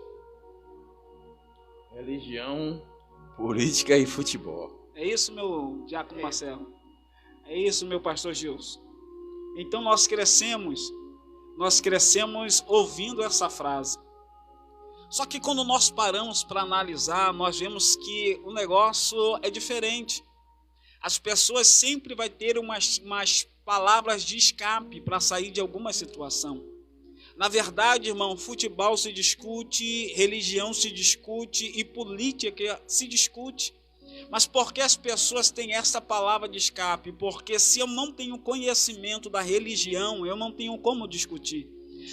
Religião, política e futebol. É isso, meu diácono Marcelo? É isso, meu pastor Gilson? Então nós crescemos ouvindo essa frase. Só que quando nós paramos para analisar, nós vemos que o negócio é diferente. As pessoas sempre vão ter umas palavras de escape para sair de alguma situação. Na verdade, irmão, futebol se discute, religião se discute e política se discute. Mas por que as pessoas têm essa palavra de escape? Porque se eu não tenho conhecimento da religião, eu não tenho como discutir.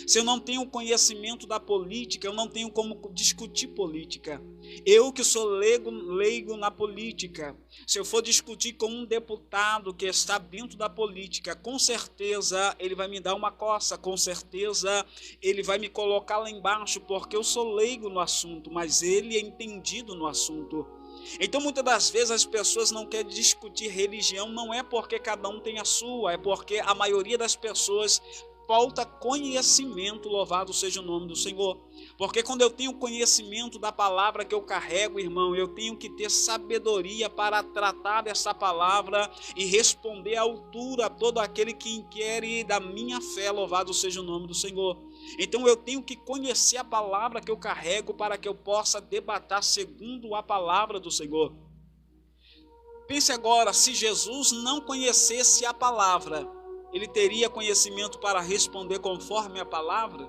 Se eu não tenho conhecimento da política, eu não tenho como discutir política. Eu que sou leigo na política, se eu for discutir com um deputado que está dentro da política, com certeza ele vai me dar uma coça, com certeza ele vai me colocar lá embaixo, porque eu sou leigo no assunto, mas ele é entendido no assunto. Então muitas das vezes as pessoas não querem discutir religião, não é porque cada um tem a sua, é porque a maioria das pessoas falta conhecimento, louvado seja o nome do Senhor. Porque quando eu tenho conhecimento da palavra que eu carrego, irmão, eu tenho que ter sabedoria para tratar dessa palavra e responder à altura a todo aquele que inquire da minha fé, louvado seja o nome do Senhor. Então eu tenho que conhecer a palavra que eu carrego para que eu possa debater segundo a palavra do Senhor. Pense agora, se Jesus não conhecesse a palavra, ele teria conhecimento para responder conforme a palavra?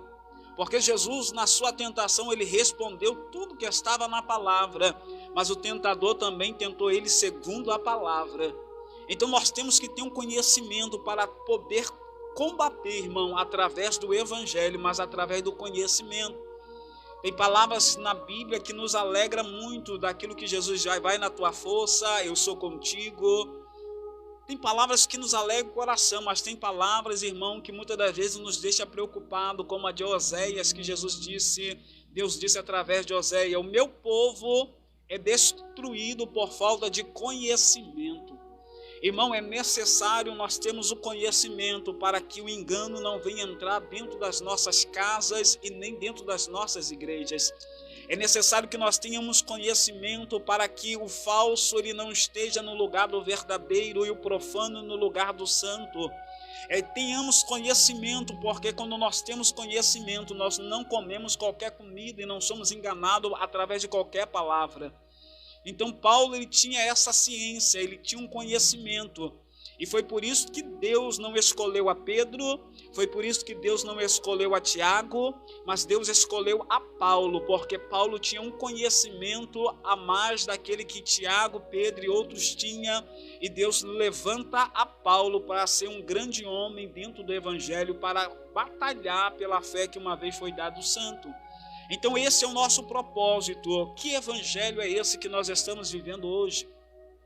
Porque Jesus, na sua tentação, ele respondeu tudo que estava na palavra, mas o tentador também tentou ele segundo a palavra. Então nós temos que ter um conhecimento para poder combater, irmão, através do evangelho, mas através do conhecimento. Tem palavras na Bíblia que nos alegra muito daquilo que Jesus já vai na tua força, eu sou contigo. Tem palavras que nos alegram o coração, mas tem palavras, irmão, que muitas das vezes nos deixa preocupado, como a de Oséias, que Deus disse através de Oséias: o meu povo é destruído por falta de conhecimento. Irmão, é necessário nós termos o conhecimento para que o engano não venha entrar dentro das nossas casas e nem dentro das nossas igrejas. É necessário que nós tenhamos conhecimento para que o falso ele não esteja no lugar do verdadeiro e o profano no lugar do santo. Tenhamos conhecimento, porque quando nós temos conhecimento, nós não comemos qualquer comida e não somos enganados através de qualquer palavra. Então Paulo ele tinha essa ciência, ele tinha um conhecimento. E foi por isso que Deus não escolheu a Pedro, foi por isso que Deus não escolheu a Tiago, mas Deus escolheu a Paulo, porque Paulo tinha um conhecimento a mais daquele que Tiago, Pedro e outros tinham, e Deus levanta a Paulo para ser um grande homem dentro do Evangelho, para batalhar pela fé que uma vez foi dado santo. Então esse é o nosso propósito. Que evangelho é esse que nós estamos vivendo hoje?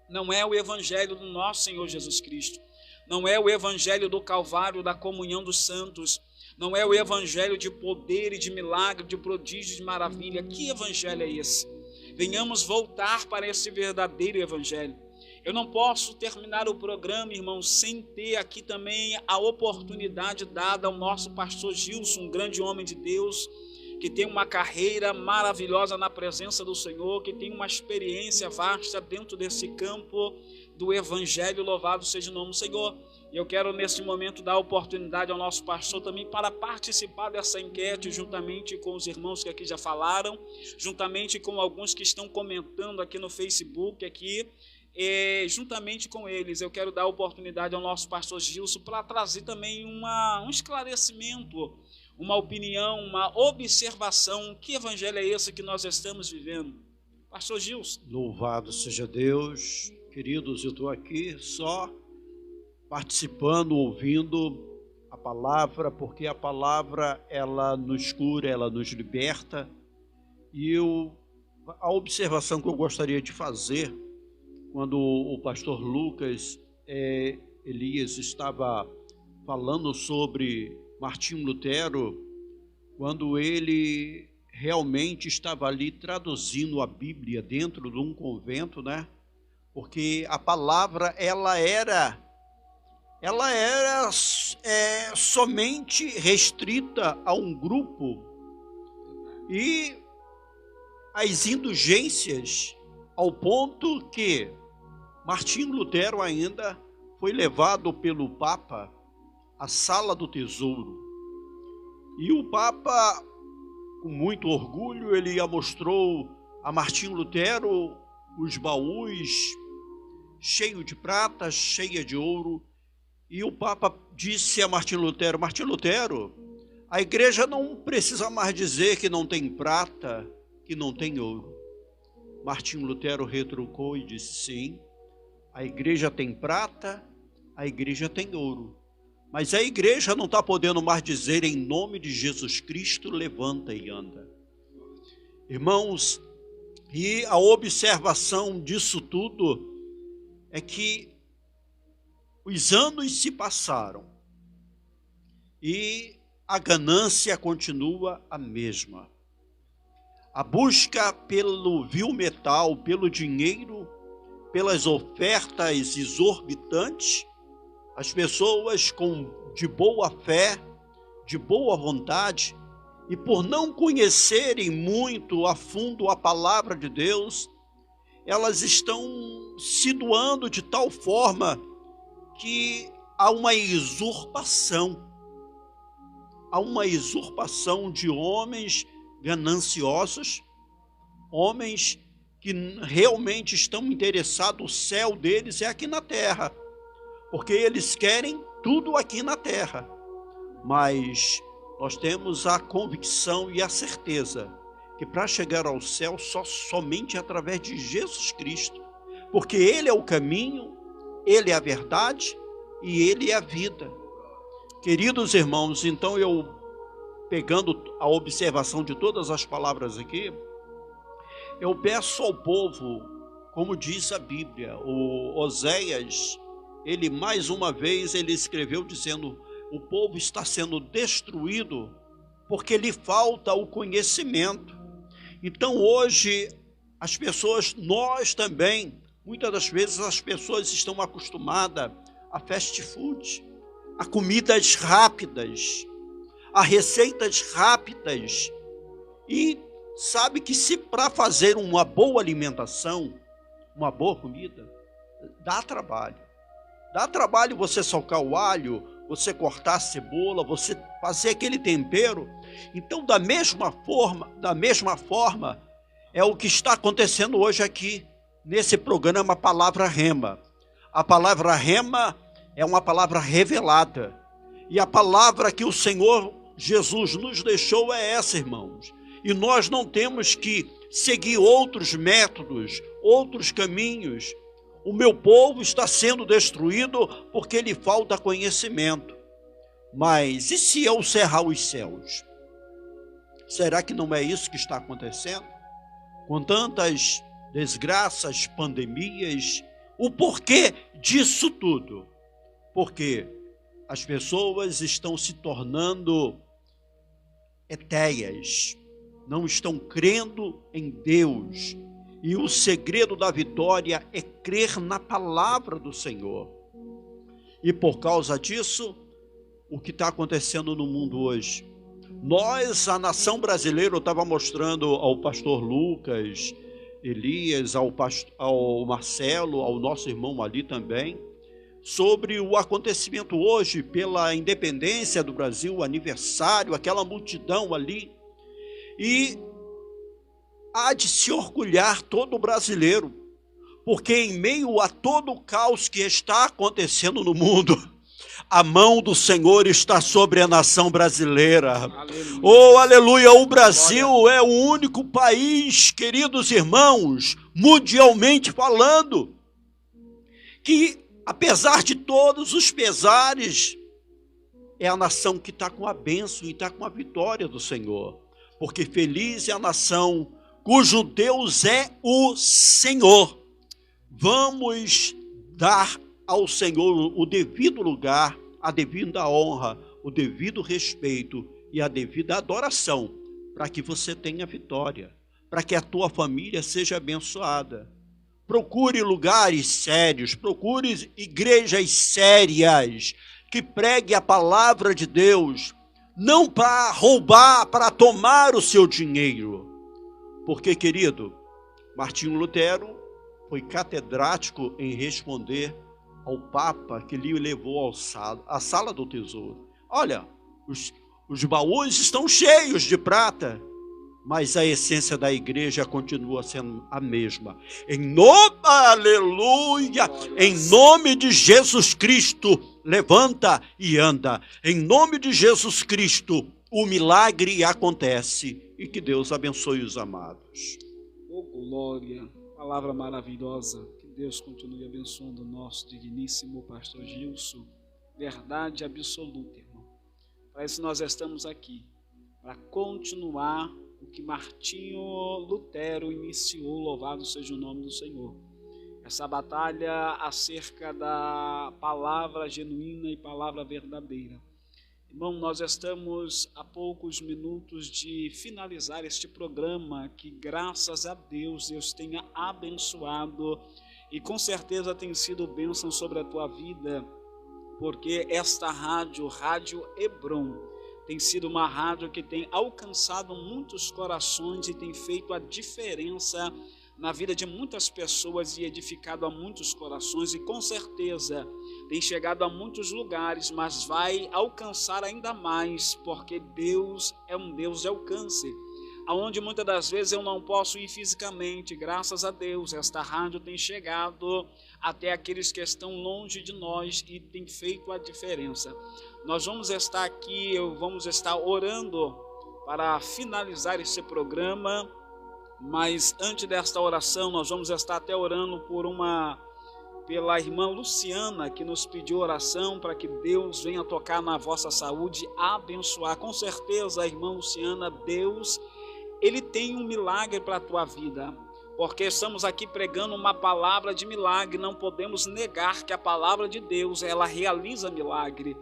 Não é o evangelho do nosso Senhor Jesus Cristo. Não é o evangelho do Calvário, da comunhão dos santos. Não é o evangelho de poder e de milagre, de prodígio, de maravilha. Que evangelho é esse? Venhamos voltar para esse verdadeiro evangelho. Eu não posso terminar o programa, irmão, sem ter aqui também a oportunidade dada ao nosso pastor Gilson, um grande homem de Deus, que tem uma carreira maravilhosa na presença do Senhor, que tem uma experiência vasta dentro desse campo do Evangelho, louvado seja o nome do Senhor. E eu quero neste momento dar a oportunidade ao nosso pastor também para participar dessa enquete, juntamente com os irmãos que aqui já falaram, juntamente com alguns que estão comentando aqui no Facebook, aqui, e juntamente com eles eu quero dar a oportunidade ao nosso pastor Gilson para trazer também um esclarecimento, uma opinião, uma observação. Que evangelho é esse que nós estamos vivendo? Pastor Gilson. Louvado seja Deus. Queridos, eu estou aqui só participando, ouvindo a palavra, porque a palavra, ela nos cura, ela nos liberta. E a observação que eu gostaria de fazer, quando o pastor Lucas Elias estava falando sobre Martinho Lutero, quando ele realmente estava ali traduzindo a Bíblia dentro de um convento, né? Porque a palavra ela era somente restrita a um grupo, e as indulgências, ao ponto que Martinho Lutero ainda foi levado pelo Papa à Sala do Tesouro. E o Papa, com muito orgulho, ele mostrou a Martinho Lutero os baús cheio de prata, cheia de ouro. E o Papa disse a Martim Lutero: Martim Lutero, a igreja não precisa mais dizer que não tem prata, que não tem ouro. Martim Lutero retrucou e disse: sim, a igreja tem prata, a igreja tem ouro. Mas a igreja não está podendo mais dizer em nome de Jesus Cristo, levanta e anda. Irmãos, e a observação disso tudo é que os anos se passaram e a ganância continua a mesma. A busca pelo vil metal, pelo dinheiro, pelas ofertas exorbitantes, as pessoas de boa fé, de boa vontade, e por não conhecerem muito a fundo a palavra de Deus, elas estão se doando de tal forma que há uma usurpação de homens gananciosos, homens que realmente estão interessados, o céu deles é aqui na terra, porque eles querem tudo aqui na terra. Mas nós temos a convicção e a certeza que para chegar ao céu somente através de Jesus Cristo, porque Ele é o caminho, Ele é a verdade e Ele é a vida. Queridos irmãos, então eu, pegando a observação de todas as palavras aqui, eu peço ao povo, como diz a Bíblia, o Oséias, ele mais uma vez ele escreveu dizendo: o povo está sendo destruído porque lhe falta o conhecimento. Então hoje as pessoas, nós também, muitas das vezes as pessoas estão acostumadas a fast food, a comidas rápidas, a receitas rápidas, e sabe que se para fazer uma boa alimentação, uma boa comida, dá trabalho. Dá trabalho você salgar o alho, você cortar a cebola, você fazer aquele tempero. Então, da mesma forma, é o que está acontecendo hoje aqui, nesse programa Palavra Rema. A palavra Rema é uma palavra revelada. E a palavra que o Senhor Jesus nos deixou é essa, irmãos. E nós não temos que seguir outros métodos, outros caminhos. O meu povo está sendo destruído porque lhe falta conhecimento. Mas e se eu cerrar os céus? Será que não é isso que está acontecendo? Com tantas desgraças, pandemias, o porquê disso tudo? Porque as pessoas estão se tornando etéias, não estão crendo em Deus. E o segredo da vitória é crer na palavra do Senhor. E por causa disso, o que está acontecendo no mundo hoje? Nós, a nação brasileira, eu estava mostrando ao pastor Lucas, Elias, ao Marcelo, ao nosso irmão ali também, sobre o acontecimento hoje pela independência do Brasil, o aniversário, aquela multidão ali. E há de se orgulhar todo brasileiro, porque em meio a todo o caos que está acontecendo no mundo, a mão do Senhor está sobre a nação brasileira. Aleluia. Oh, aleluia! O Brasil é o único país, queridos irmãos, mundialmente falando, que apesar de todos os pesares, é a nação que está com a bênção e está com a vitória do Senhor. Porque feliz é a nação cujo Deus é o Senhor. Vamos dar ao Senhor o devido lugar, a devida honra, o devido respeito e a devida adoração, para que você tenha vitória, para que a tua família seja abençoada. Procure lugares sérios, procure igrejas sérias, que pregue a palavra de Deus, não para roubar, para tomar o seu dinheiro. Porque, querido, Martinho Lutero foi catedrático em responder ao Papa que lhe levou à sala do tesouro. Olha, os baús estão cheios de prata, mas a essência da igreja continua sendo a mesma. Em nome, aleluia, em nome de Jesus Cristo, levanta e anda. Em nome de Jesus Cristo, o milagre acontece. E que Deus abençoe os amados. Oh, glória, palavra maravilhosa. Que Deus continue abençoando o nosso digníssimo pastor Gilson. Verdade absoluta, irmão. Para isso nós estamos aqui, para continuar o que Martinho Lutero iniciou, louvado seja o nome do Senhor. Essa batalha acerca da palavra genuína e palavra verdadeira. Irmão, nós estamos a poucos minutos de finalizar este programa que, graças a Deus, Deus tenha abençoado e com certeza tem sido bênção sobre a tua vida, porque esta rádio, Rádio Hebron, tem sido uma rádio que tem alcançado muitos corações e tem feito a diferença na vida de muitas pessoas e edificado a muitos corações, e com certeza tem chegado a muitos lugares, mas vai alcançar ainda mais, porque Deus é um Deus de alcance. Aonde muitas das vezes eu não posso ir fisicamente, graças a Deus, esta rádio tem chegado até aqueles que estão longe de nós e tem feito a diferença. Nós vamos estar aqui, vamos estar orando para finalizar esse programa, mas antes desta oração nós vamos estar até orando pela irmã Luciana, que nos pediu oração para que Deus venha tocar na vossa saúde, abençoar. Com certeza, a irmã Luciana, Deus, Ele tem um milagre para a tua vida, porque estamos aqui pregando uma palavra de milagre. Não podemos negar que a palavra de Deus, ela realiza milagre.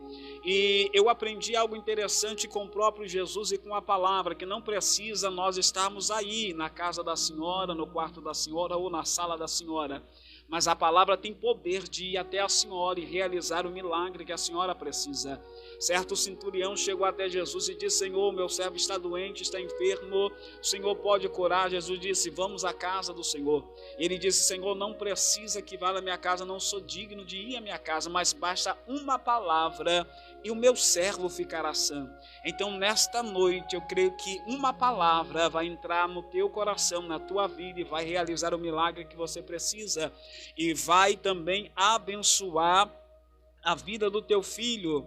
E eu aprendi algo interessante com o próprio Jesus e com a palavra, que não precisa nós estarmos aí na casa da senhora, no quarto da senhora ou na sala da senhora, mas a palavra tem poder de ir até a senhora e realizar o milagre que a senhora precisa. Certo centurião chegou até Jesus e disse: Senhor, meu servo está doente, está enfermo, o Senhor pode curar? Jesus disse: vamos à casa do Senhor. Ele disse: Senhor, não precisa que vá na minha casa, não sou digno de ir à minha casa, mas basta uma palavra e o meu servo ficará sã. Então, nesta noite, eu creio que uma palavra vai entrar no teu coração, na tua vida, e vai realizar o milagre que você precisa, e vai também abençoar a vida do teu filho,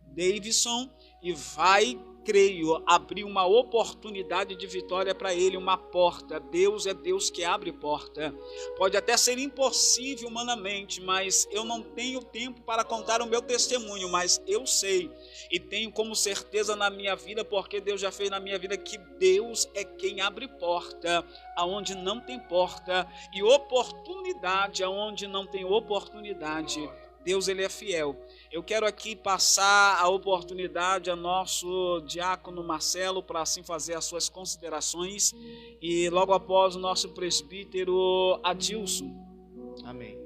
Davidson, e vai, creio, abrir uma oportunidade de vitória para ele, uma porta. Deus é Deus que abre porta. Pode até ser impossível humanamente, mas eu não tenho tempo para contar o meu testemunho, mas eu sei e tenho como certeza na minha vida, porque Deus já fez na minha vida, que Deus é quem abre porta aonde não tem porta, e oportunidade aonde não tem oportunidade. Deus, Ele é fiel. Eu quero aqui passar a oportunidade ao nosso diácono Marcelo para assim fazer as suas considerações, e logo após o nosso presbítero Adilson. Amém.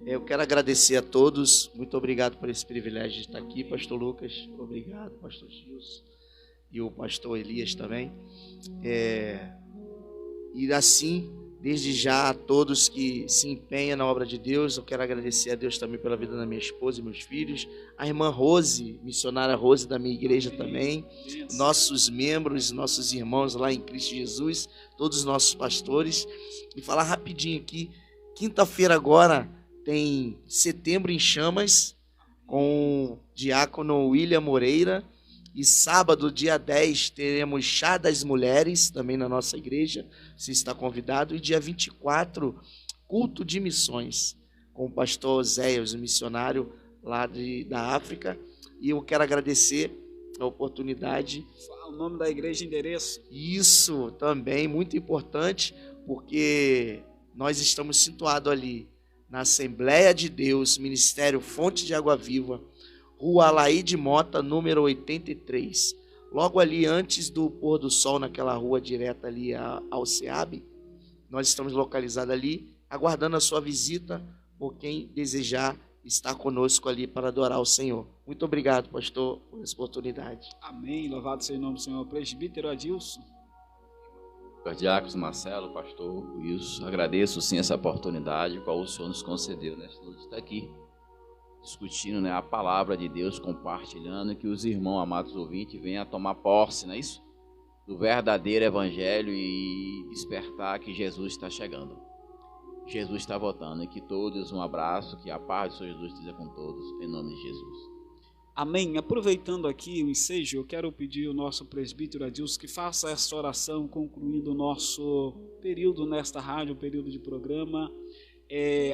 Eu quero agradecer a todos, muito obrigado por esse privilégio de estar aqui, pastor Lucas, obrigado, pastor Gilson e o pastor Elias também. E assim, desde já, a todos que se empenham na obra de Deus, eu quero agradecer a Deus também pela vida da minha esposa e meus filhos, a irmã Rose, missionária Rose da minha igreja também, nossos membros, nossos irmãos lá em Cristo Jesus, todos os nossos pastores. E falar rapidinho aqui, quinta-feira agora tem Setembro em Chamas, com o diácono William Moreira, e sábado, dia 10, teremos Chá das Mulheres, também na nossa igreja, você está convidado. E dia 24, culto de missões, com o pastor Oséias, o missionário lá da África. E eu quero agradecer a oportunidade. Fala o nome da igreja e endereço. Isso também, muito importante, porque nós estamos situados ali, na Assembleia de Deus, Ministério Fonte de Água Viva, Rua Alaide Mota, número 83. Logo ali antes do pôr do sol, naquela rua direta ali ao SEAB, nós estamos localizados ali, aguardando a sua visita, por quem desejar estar conosco ali para adorar o Senhor. Muito obrigado, pastor, por essa oportunidade. Amém, louvado seja o nome do Senhor. Presbítero Adilson. Diácono Marcelo, pastor Wilson, agradeço sim essa oportunidade qual o Senhor nos concedeu nesta noite de estar aqui discutindo, né, a palavra de Deus, compartilhando, que os irmãos, amados ouvintes, venham a tomar posse, não é isso? do verdadeiro evangelho e despertar que Jesus está chegando. Jesus está voltando. E que todos, um abraço, que a paz do Senhor Jesus esteja com todos, em nome de Jesus. Amém. Aproveitando aqui o ensejo, eu quero pedir ao nosso presbítero Adilson que faça essa oração, concluindo o nosso período nesta rádio, período de programa.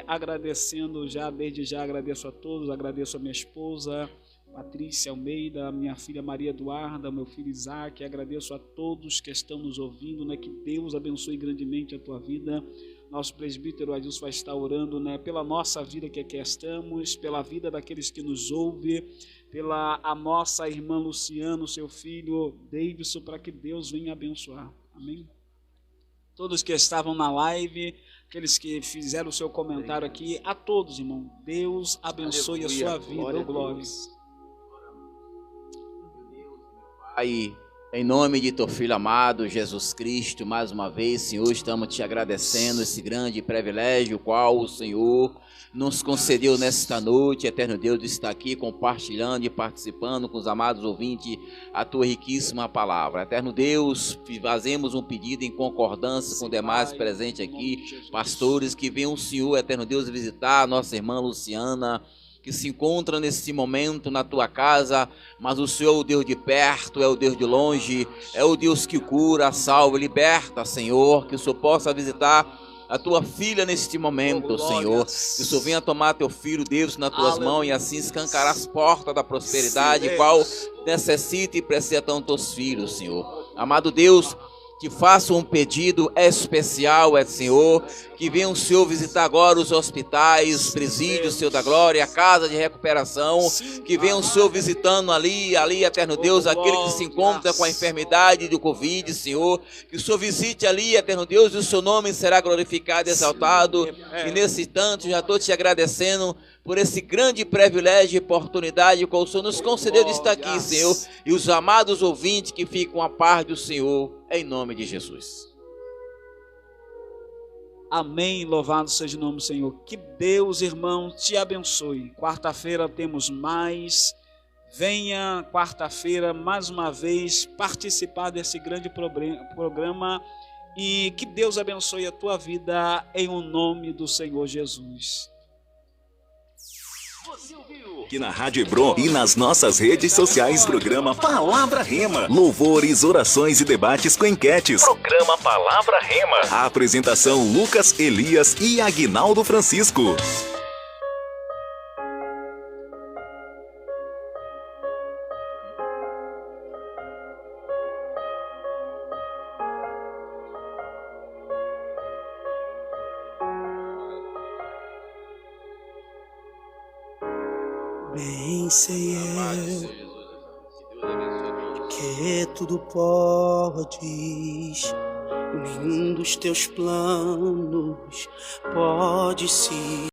Agradecendo desde já agradeço a todos, agradeço a minha esposa Patrícia Almeida, a minha filha Maria Eduarda, meu filho Isaac, agradeço a todos que estão nos ouvindo, né? Que Deus abençoe grandemente a tua vida. Nosso presbítero Adilson vai estar orando, né? Pela nossa vida que aqui estamos, pela vida daqueles que nos ouvem, pela a nossa irmã Luciano, seu filho Davidson, para que Deus venha abençoar. Amém? Todos que estavam na live, aqueles que fizeram o seu comentário aqui, a todos, irmão, Deus abençoe a sua vida, glória. Pai, em nome de teu Filho amado, Jesus Cristo, mais uma vez, Senhor, estamos te agradecendo esse grande privilégio, qual o Senhor nos concedeu nesta noite, eterno Deus, de estar aqui compartilhando e participando com os amados ouvintes a tua riquíssima palavra. Eterno Deus, fazemos um pedido em concordância com os demais presentes aqui, pastores, que venham o Senhor, eterno Deus, visitar a nossa irmã Luciana, que se encontra nesse momento na tua casa, mas o Senhor é o Deus de perto, é o Deus de longe, é o Deus que cura, salva, liberta, Senhor, que o Senhor possa visitar a tua filha neste momento, Senhor, que o Senhor venha tomar teu filho, Deus, nas tuas mãos e assim escancarar as portas da prosperidade, qual necessita e precisa tanto teus filhos, Senhor. Amado Deus, que faça um pedido especial, Senhor, que venha o Senhor visitar agora os hospitais, os presídios, Senhor da glória, a casa de recuperação, que venha o Senhor visitando ali, eterno Deus, aquele que se encontra com a enfermidade do Covid, Senhor, que o Senhor visite ali, eterno Deus, e o seu nome será glorificado e exaltado, e nesse instante já estou te agradecendo por esse grande privilégio e oportunidade que o Senhor nos concedeu de estar aqui, Senhor, e os amados ouvintes que ficam à paz do Senhor, em nome de Jesus. Amém, louvado seja o nome do Senhor. Que Deus, irmão, te abençoe. Quarta-feira temos mais. Venha quarta-feira, mais uma vez, participar desse grande programa. E que Deus abençoe a tua vida, em o nome do Senhor Jesus. Aqui na Rádio Hebron e nas nossas redes sociais, programa Palavra Rema. Louvores, orações e debates com enquetes. Programa Palavra Rema. A apresentação Lucas, Elias e Aguinaldo Francisco. Bem sei eu que tudo podes, nenhum dos teus planos pode se